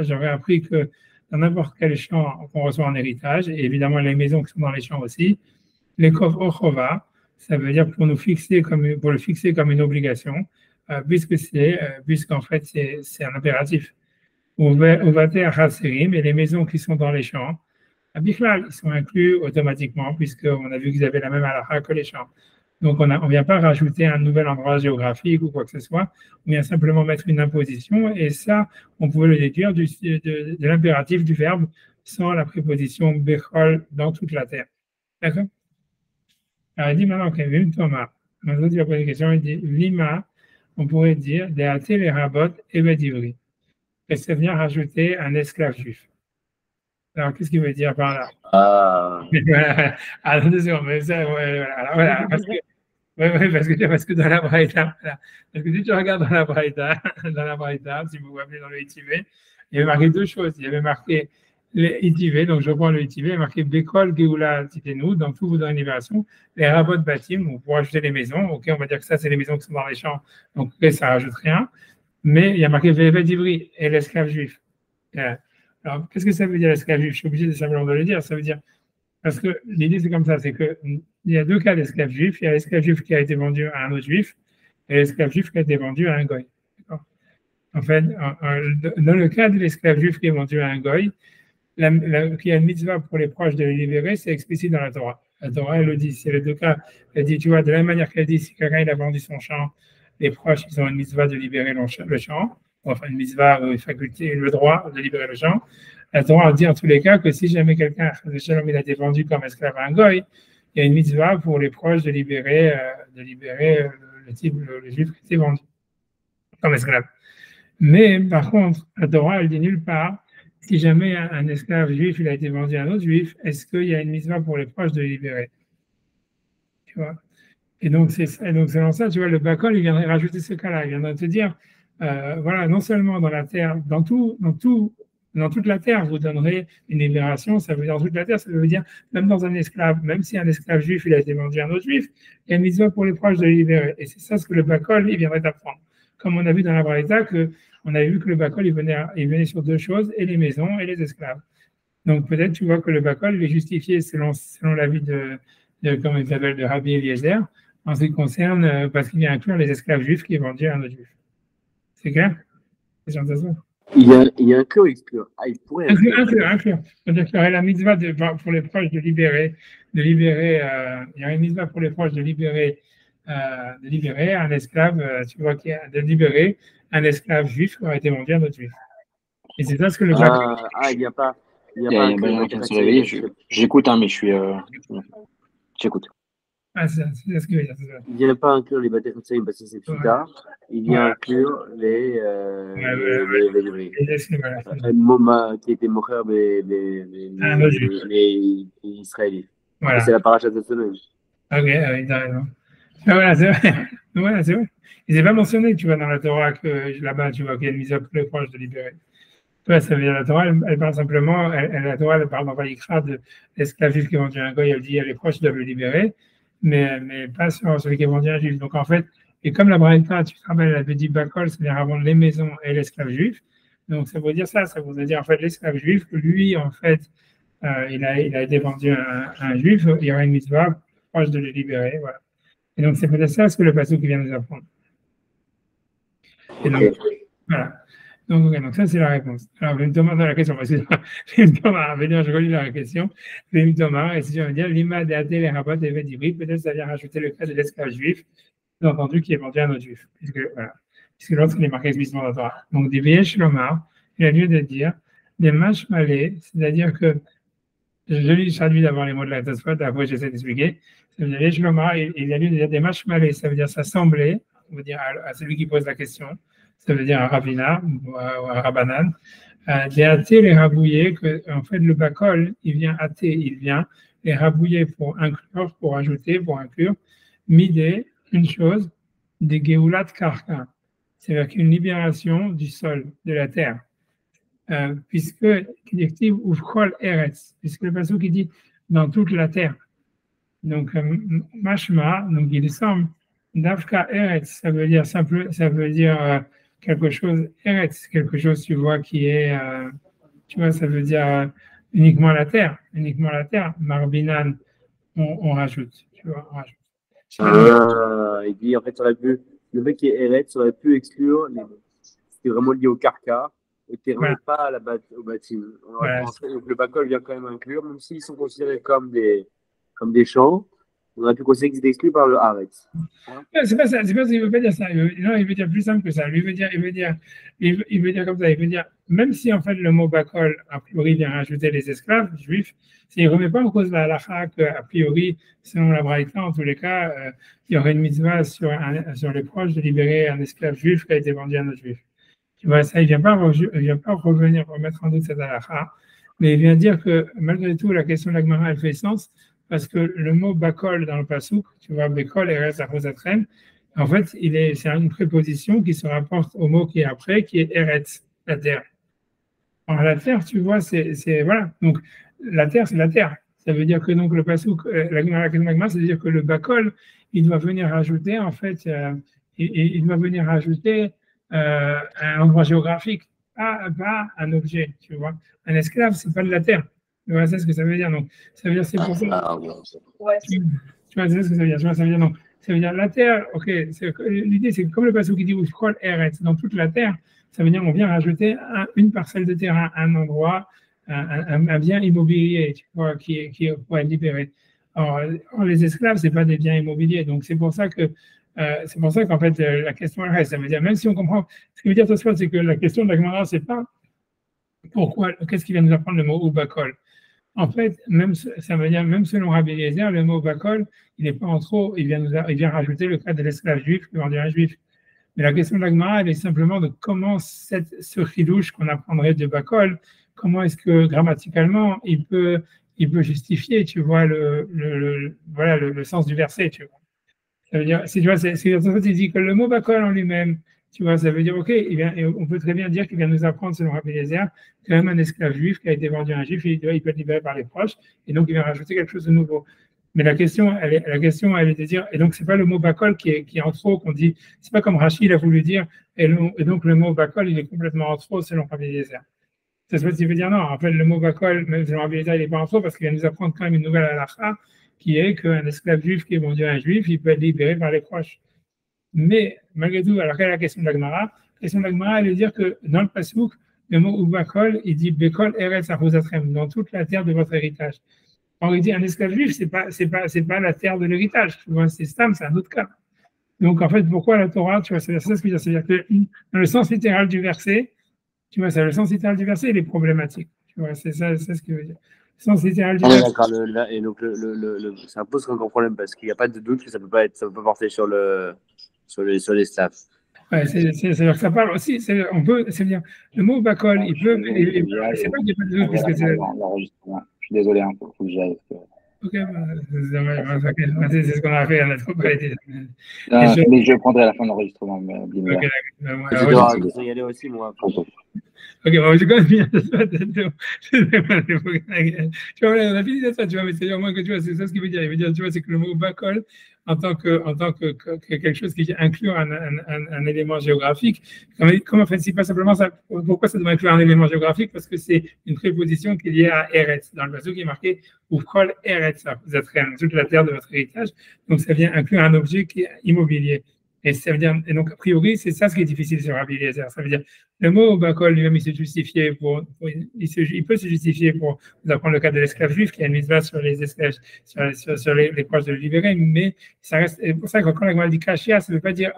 j'aurais appris que dans n'importe quel champ qu'on reçoit en héritage, et évidemment les maisons qui sont dans les champs aussi, les kov ochova, ça veut dire pour le fixer comme une obligation, puisqu'en fait c'est un impératif. Uvater haserim, et les maisons qui sont dans les champs, Bichlal, ils sont inclus automatiquement, puisqu'on a vu qu'ils avaient la même halakha que les champs. Donc, on ne vient pas rajouter un nouvel endroit géographique ou quoi que ce soit, on vient simplement mettre une imposition, et ça, on pouvait le déduire de l'impératif du verbe sans la préposition bechol dans toute la terre. D'accord? Alors, il dit maintenant, ok, Vim Thomas. Maintenant, il va poser une question, il dit, Lima, on pourrait dire, Deate les rabot et Bedivri. Et ça vient rajouter un esclave juif. Alors, qu'est-ce qu'il veut dire par là? Attention, mais ça, voilà, parce que dans la Braïta, voilà. Parce que si tu regardes dans la Braïta, si vous voyez dans le ITV, il y avait marqué deux choses. Il y avait marqué le ITV, donc je prends le ITV, il y a marqué Bekol, Geoula, Titenu, donc tout vous donne une libération. Les rabots de bâtim, on pourra ajouter les maisons. Ok, on va dire que ça, c'est les maisons qui sont dans les champs, donc okay, ça ne rajoute rien. Mais il y a marqué Vévé d'Ivry et l'esclave juif. Alors, qu'est-ce que ça veut dire l'esclave juif? Je suis obligé de simplement de le dire. Ça veut dire, parce que l'idée c'est comme ça, c'est qu'il y a deux cas d'esclave juif. Il y a l'esclave juif qui a été vendu à un autre juif et l'esclave juif qui a été vendu à un goy. En fait, dans le cas de l'esclave juif qui est vendu à un goy, qu'il y a une mitzvah pour les proches de le libérer, c'est explicite dans la Torah. La Torah, elle le dit. C'est les deux cas. Elle dit, tu vois, de la même manière qu'elle dit, si quelqu'un il a vendu son champ, les proches, ils ont une mitzvah de libérer le champ. Enfin une mitzvah ou une faculté, le droit de libérer le champ. La Torah dit en tous les cas que si jamais quelqu'un, il a été vendu comme esclave à un goy, il y a une mitzvah pour les proches de libérer le juif était vendu comme esclave. Mais par contre, la Torah, elle dit nulle part, si jamais un esclave juif il a été vendu à un autre juif, est-ce qu'il y a une mitzvah pour les proches de le libérer? Tu vois? Et donc, selon ça, tu vois, le Bakol, il viendrait rajouter ce cas-là. Il viendrait te dire, voilà, non seulement dans la terre, dans toute la terre, vous donnerez une libération, ça veut dire dans toute la terre, ça veut dire même dans un esclave, même si un esclave juif, il a été vendu à un autre juif, il y a une mitzvah pour les proches de le libérer. Et c'est ça ce que le Bakol, il viendrait t'apprendre. Comme on a vu dans la Braïta, on avait vu que le Bakol, il venait sur deux choses, et les maisons et les esclaves. Donc peut-être, tu vois que le Bakol, il est justifié selon l'avis comment il s'appelle, de Rabbi Eliezer, en ce qui concerne, parce qu'il vient inclure les esclaves juifs qui est vendu à un autre juif. C'est clair? C'est genre de ça.
Il y a inclure ou exclure? Ah, il pourrait
inclure. C'est-à-dire qu'il y aurait la mitzvah pour les proches de libérer, il y aurait une mitzvah pour les proches de libérer un esclave, tu vois, de libérer un esclave juif qui aurait été vendu à un autre juif. Et c'est ça ce que le
il n'y a pas.
Il y a Benjamin qui vient de se réveiller. J'écoute, mais j'écoute.
C'est ce que je veux dire.
Il ne vient pas inclure les bâtés Khatsaïm parce que c'est plus tard. Il vient inclure les Moma qui étaient mochers les Israélites.
Voilà.
C'est la paracha de cette semaine.
Ok, oui, t'as raison. Voilà, c'est vrai. Voilà, c'est vrai. Il n'est pas mentionné, tu vois, dans la Torah que là-bas, tu vois, qu'il y a une mise à plus proche de libérer. Tu vois, ça veut dire la Torah, elle parle simplement, la Torah, elle parle dans Vaïkra de l'esclave juif qui est vendu à un goy, elle dit, les proches doivent le libérer, mais pas sur celui qui est vendu à un juif. Donc en fait, et comme la Braïta, tu te rappelles, elle avait dit Bakol, c'est-à-dire avant les maisons et l'esclave juif. Donc ça veut dire ça veut dire en fait l'esclave juif, lui, en fait, il a été vendu à un juif, il y aura une mitzvah proche de le libérer, voilà. Et donc c'est peut-être ça ce que le pasuk vient nous apprendre. Et donc, voilà. Donc ça, c'est la réponse. Alors, Vim Thomas dans la question, Vim Thomas, je relis la question. Vim Thomas, et si je veux dire, Lima de Até les rabbins et d'Ivry, peut-être ça vient rajouter le cas de l'esclave juif, bien entendu, qui est vendu à un autre juif, puisque l'autre, il est marqué explicitement dans la Torah. Donc, des Viesh Lomar, il a lieu de dire, des mâches malais, c'est-à-dire que, je traduis d'abord les mots de la Tosfot, après j'essaie d'expliquer. Ça veut dire, Viesh Lomar, il a lieu de dire des mâches malais, ça veut dire s'assembler, on veut dire à celui qui pose la question. Ça veut dire un rabbinat ou un rabbanan, les athées, les rabouiller, que en fait le bakol, il vient athée, il vient les rabouiller pour inclure, pour ajouter, pour inclure, midé, une chose, des geulat karka, c'est-à-dire qu'une libération du sol, de la terre, puisque l'adjectif ufkol eretz, puisque le passage qui dit dans toute la terre. Donc mashma, donc il semble Davka eretz, ça veut dire quelque chose, eretz, quelque chose, tu vois, qui est, tu vois, ça veut dire uniquement la terre, marbinan, on rajoute, tu vois, on rajoute.
Il dit, en fait, le mec qui est eretz aurait pu exclure, c'était vraiment lié au karka, au terrain, et pas au bâtiment. Voilà. Donc le bakol vient quand même inclure, même s'ils sont considérés comme des champs. On aurait pu considérer qu'ils étaient exclus par le Haaretz.
C'est pas ça, il ne veut pas dire ça. Il veut dire plus simple que ça. Il veut dire comme ça. Il veut dire, même si en fait le mot bakol, a priori, vient rajouter les esclaves juifs, il ne remet pas en cause la halakha qu'a priori, selon la Braïta, en tous les cas, il y aurait une mitzvah sur les proches de libérer un esclave juif qui a été vendu à un autre juif. Tu vois, ça, il ne vient pas remettre en doute cette halakha, mais il vient dire que malgré tout, la question de la Gemara, elle fait sens. Parce que le mot bakol dans le pasouk, tu vois, bekol et reste achosatrem, en fait, c'est une préposition qui se rapporte au mot qui est après, qui est eretz, la terre. Alors, la terre, tu vois, voilà. Donc, la terre, c'est la terre. Ça veut dire que donc le pasouk, la Gemara, c'est-à-dire que le bakol, il doit venir rajouter, en fait, il doit venir rajouter un endroit géographique, pas un objet, tu vois. Un esclave, c'est pas de la terre. Voilà, c'est ce que ça veut dire. Donc, ça veut dire c'est pour ça. Tu vois, c'est ce que ça veut dire. Tu vois, ça veut dire, donc, ça veut dire la terre. Ok, l'idée, c'est que comme le passage qui dit Ufkol Eretz, dans toute la terre, ça veut dire on vient rajouter une parcelle de terrain, un endroit, un bien immobilier, tu vois, qui pourrait être libéré. Or, les esclaves, c'est pas des biens immobiliers. Donc, c'est pour ça qu'en fait, la question elle reste. Ça veut dire, même si on comprend, ce que veut dire Tosfot, c'est que la question de la Gemara, c'est pas pourquoi, qu'est-ce qui vient nous apprendre le mot Ubakol. En fait, ça veut dire, même selon Rabbi Eliezer, le mot bakol, il n'est pas en trop, il vient rajouter le cas de l'esclave juif qui vendait un juif. Mais la question de la Gemara, elle est simplement de comment ce chidouche qu'on apprendrait de bakol, comment est-ce que grammaticalement il peut justifier, tu vois, voilà, le sens du verset, tu vois. Ça veut dire, si tu vois, il dit que le mot bakol en lui-même, tu vois, ça veut dire, ok, on peut très bien dire qu'il vient nous apprendre, selon Rabbi Eliezer, que même un esclave juif qui a été vendu à un juif, il peut être libéré par les proches, et donc il vient rajouter quelque chose de nouveau. Mais la question, elle est de dire, et donc c'est pas le mot bakol qui est en trop, qu'on dit, c'est pas comme Rachid a voulu dire, et donc le mot bakol, il est complètement en trop selon Rabbi Eliezer. C'est ce que tu veux dire, non, en fait, le mot bakol, même selon Rabbi Eliezer, il n'est pas en trop, parce qu'il vient nous apprendre quand même une nouvelle halakha, qui est qu'un esclave juif qui est vendu à un juif, il peut être libéré par les proches. Mais malgré tout, alors quelle est la question de la Gemara? La question de la Gemara, elle veut dire que dans le Passouk, le mot Ubakol, il dit Bekol Eretz Achosatrem, dans toute la terre de votre héritage. Or, il dit un esclave juif, c'est pas la terre de l'héritage. Tu vois, c'est Stam, c'est un autre cas. Donc, en fait, pourquoi la Torah, tu vois, c'est ça ce que je veux dire. C'est-à-dire que dans le sens littéral du verset, tu vois, le sens littéral du verset, il est problématique. Tu vois, c'est ça ce que je veux dire. Le sens littéral du verset.
D'accord, et donc ça pose un grand problème parce qu'il n'y a pas de doute que ça peut pas porter sur les slaves.
Ouais, c'est-à-dire que ça parle aussi, c'est-à-dire, le mot bakol, il peut, c'est pas qu'il n'y a pas de doute, parce que c'est.
Je suis désolé, il faut que j'aille.
Ok, c'est ce qu'on a fait, on a trop parlé.
Mais je prendrai à la fin de l'enregistrement.
Ok,
d'accord. Je vais y aller aussi, moi.
Ok, bon, je connais bien ça. Tu vois, on a fini de ça, tu vois, mais c'est-à-dire, moi, que tu vois, c'est ça ce qu'il veut dire. Il veut dire, tu vois, c'est que le mot bakol, en tant que quelque chose qui inclut un élément géographique, comment fait-il pas simplement ça? Pourquoi ça doit inclure un élément géographique? Parce que c'est une préposition qui est liée à Eretz. Dans le verset qui est marqué, Ufkol Eretz, vous êtes toute la terre de votre héritage. Donc, ça vient inclure un objet qui est immobilier. Et ça veut dire, et donc, a priori, c'est ça ce qui est difficile sur Rabbi Eliezer. Ça veut dire, le mot bakol lui-même, il peut se justifier pour vous apprendre le cas de l'esclave juif qui a une mitzvah sur les esclaves, sur les proches de le libérer, mais ça reste, c'est pour ça que quand la Gemara dit kashia, ça ne veut pas dire,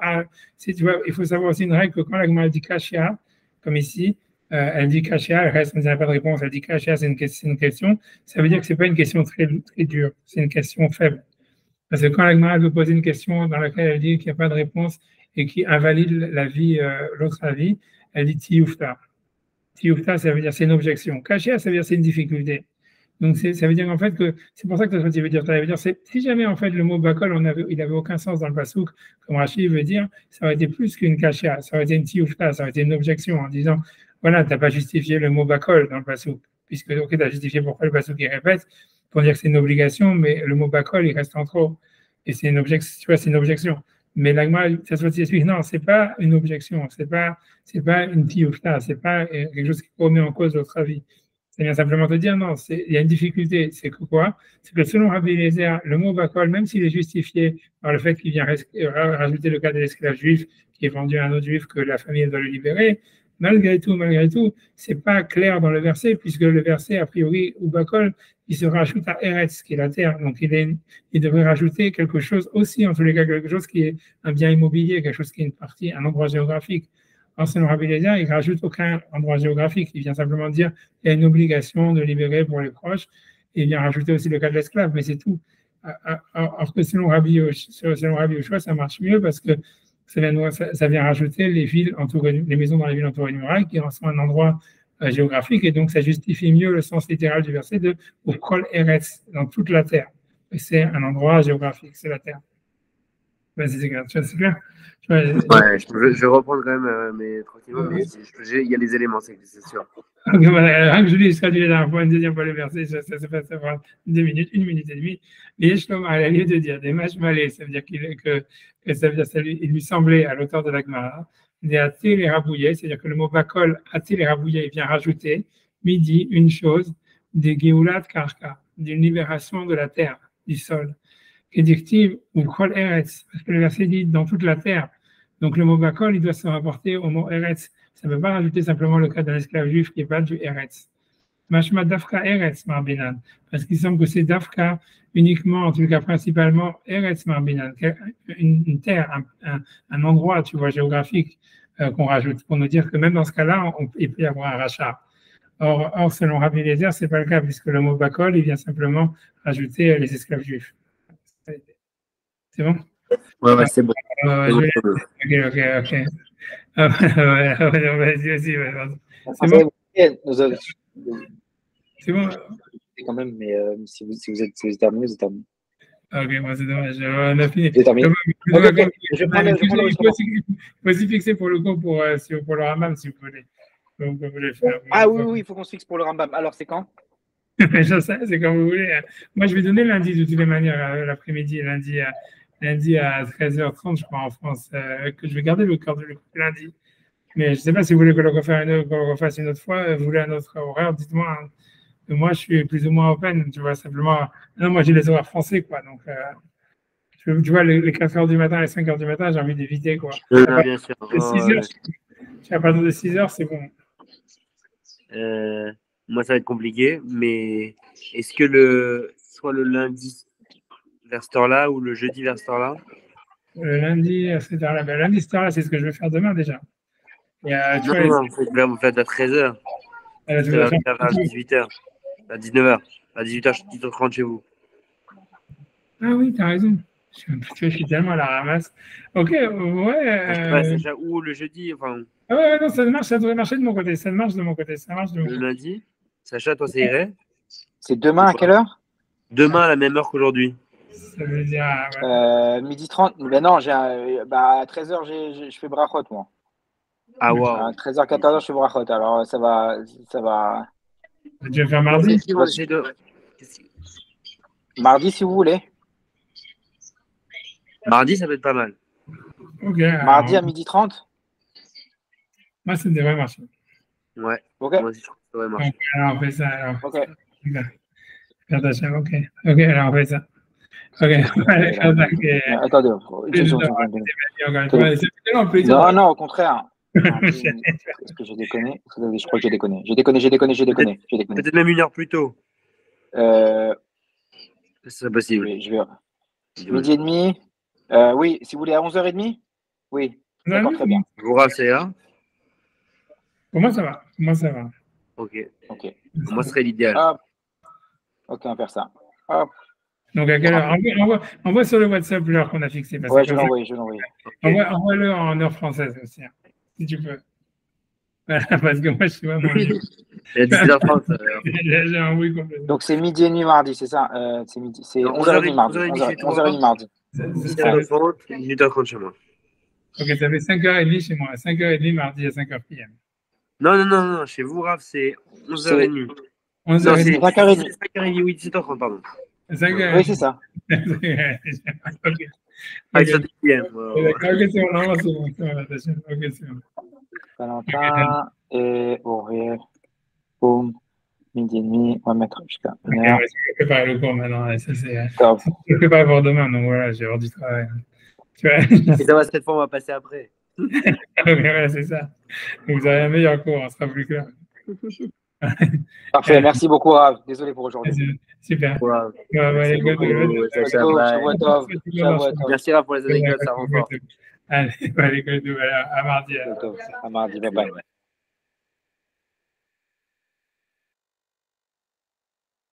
tu vois, il faut savoir aussi une règle que quand la Gemara dit kashia, comme ici, elle dit kashia, elle reste, elle n'a pas de réponse, elle dit kashia, c'est une question, ça veut dire que ce n'est pas une question très, très dure, c'est une question faible. Parce que quand la Gemara veut poser une question dans laquelle elle dit qu'il n'y a pas de réponse et qui invalide l'autre avis, elle dit tioufta. Tioufta, ça veut dire c'est une objection. Kashia, ça veut dire c'est une difficulté. Donc ça veut dire en fait que c'est pour ça que ça veut dire si jamais en fait le mot bakol il n'avait aucun sens dans le pasouk, comme Rachid veut dire, ça aurait été plus qu'une kashia, ça aurait été une tioufta, ça aurait été une objection en disant voilà, tu n'as pas justifié le mot bakol dans le pasouk, puisque ok, tu as justifié pourquoi le pasouk il répète, pour dire que c'est une obligation, mais le mot bakol il reste en trop. Et c'est une objection, tu vois, c'est une objection. Mais l'agma, ça se explique, non, c'est pas une objection, c'est pas une tioufta, c'est pas quelque chose qui remet en cause votre avis. C'est bien simplement te dire, non, il y a une difficulté. C'est que quoi? C'est que selon Rabbi Eliezer, le mot bakol, même s'il est justifié par le fait qu'il vient rajouter le cas de l'esclave juif qui est vendu à un autre juif que la famille doit le libérer, malgré tout, c'est pas clair dans le verset, puisque le verset, a priori, ou bakol, il se rajoute à Eretz, qui est la terre. Donc, il devrait rajouter quelque chose aussi, en tous les cas, quelque chose qui est un bien immobilier, quelque chose qui est une partie, un endroit géographique. En selon Rabbi Eliezer, il ne rajoute aucun endroit géographique. Il vient simplement dire qu'il y a une obligation de libérer pour les proches. Et il vient rajouter aussi le cas de l'esclave, mais c'est tout. Alors que selon Rabbi Yoshua, ça marche mieux parce que ça vient rajouter les maisons dans les villes entourées de murailles, qui sont un endroit géographique, et donc ça justifie mieux le sens littéral du verset de Ufkol Eretz, dans toute la terre. Et c'est un endroit géographique, c'est la terre. C'est clair.
Ouais, je vais reprendre quand même, mais tranquillement, mais il y a les éléments, c'est sûr.
Donc, voilà, rien que je lis, je traduis la dernière fois, une deuxième fois le verset, ça se passe 2 minutes, 1 minute et demie. Mais Shlom a lieu de dire des mashmalé, ça veut dire il lui semblait à l'auteur de la Gemara, des atil et rabouillé, c'est-à-dire que le mot bakol, atil et rabouillé, il vient rajouter, midi, une chose, des geulat karka, d'une libération de la terre, du sol. Édictive ou kol eretz, parce que le verset dit dans toute la terre. Donc le mot bakol, il doit se rapporter au mot eretz. Ça ne veut pas rajouter simplement le cas d'un esclave juif qui n'est pas du eretz. Mashma dafka eretz marbinan, parce qu'il semble que c'est dafka uniquement, en tout cas principalement eretz marbinan, une terre, un endroit, tu vois, géographique qu'on rajoute pour nous dire que même dans ce cas-là, il peut y avoir un rachat. Or, selon Rabbi Eliezer, ce n'est pas le cas, puisque le mot bakol, il vient simplement ajouter les esclaves juifs. C'est bon?
Ouais, c'est bon.
Ok. Vas-y, c'est bon? C'est bon?
Quand même, mais si vous êtes terminé, vous êtes terminé.
Ok, moi c'est dommage. On a fini.
C'est terminé.
Il faut aussi fixer pour le coup pour le Rambam, si vous voulez. Donc, vous voulez faire,
ah oui, il faut qu'on se fixe pour le Rambam. Alors, c'est quand?
Je sais, c'est comme vous voulez. Moi, je vais donner lundi de toutes les manières, l'après-midi, lundi à 13h30, je crois, en France, que je vais garder le cœur de lundi. Mais je ne sais pas si vous voulez que le refasse une autre fois, vous voulez un autre horaire, dites-moi. Hein. Moi, je suis plus ou moins open, tu vois, simplement. Non, moi, j'ai les horaires français, quoi. Donc, tu vois, les 4h du matin et 5h du matin, j'ai envie d'éviter, quoi.
Bien sûr.
6h, à partir de 6h, c'est bon.
Moi, ça va être compliqué, mais est-ce que soit le lundi vers cette heure-là ou le jeudi vers cette heure-là?
Le lundi à cette heure-là, lundi, cette heure-là, c'est ce que je vais faire demain déjà. Et,
vous faites à 13h. Vers 18h, à 19h, à 18h30 chez vous.
Ah oui, t'as raison. Je suis tellement à la ramasse. Ok, ouais.
Ou le jeudi, enfin.
Ah ouais, non, ça devrait marcher de mon côté. Ça marche de mon côté.
Le lundi, Sacha, toi, ça irait?
C'est demain à quelle heure?
Demain à la même heure qu'aujourd'hui.
Ça veut dire.
Midi 30. Ben non, à 13h, je fais brachot, moi.
Ah, wow.
À 13h, 14h, je fais brachot. Alors, ça va.
Tu vas faire mardi?
Mardi, si vous voulez.
Mardi, ça peut être pas mal.
Ok.
Mardi à midi 30.
Moi, ça devrait marcher.
Ouais. Ok.
Moi aussi, je trouve que ça devrait marcher.
Okay, alors, on fait ça. Alors.
Ok.
Ok, alors, on fait ça. Ok.
Attendez. Non, au contraire. Est-ce que j'ai déconné? Je crois que j'ai déconné. J'ai déconné.
Peut-être même une heure plus tôt. C'est possible.
Je vais. Midi et demi. Oui, si vous voulez à 11h30. Oui. D'accord, très bien.
Vous c'est là?
Pour moi, ça va.
Ok. Moi, ce serait l'idéal.
Ok, on va faire ça. Hop.
Donc, à quelle heure? Envoie sur le WhatsApp l'heure qu'on a fixée.
Ouais, je vais l'envoyer.
Envoie-le en heure française aussi, hein, si tu peux. Parce que moi, je suis vraiment.
Il y a 17h30.
J'ai un oui complètement.
Donc, c'est midi et demi mardi, c'est ça? C'est 11h30 mardi. 11h30 mardi.
17h30, 18h30 chez moi.
Ok, ça fait 5h30 chez moi. 5h30 mardi à 5h PM.
Non. Chez vous, Raph, c'est 11h30.
11h30.
Non, c'est 5h30, oui, 17h30, pardon.
5h30.
Oui, c'est ça.
Ok.
Valentin et horaire. Boum. Midi et demi. On va mettre jusqu'à 1h.
Je vais préparer le cours maintenant. Ça, je prépare pour demain. Donc voilà, j'ai hors du travail. Tu vois.
Et ça va, cette fois, on va passer après.
Voilà, c'est ça. Vous aurez un meilleur cours, on sera plus clair.
Parfait, merci beaucoup, Rav. Désolé pour aujourd'hui.
Super.
Merci, Rav, pour les anecdotes, ça renforce.
Allez, à mardi.
À mardi, bye bye.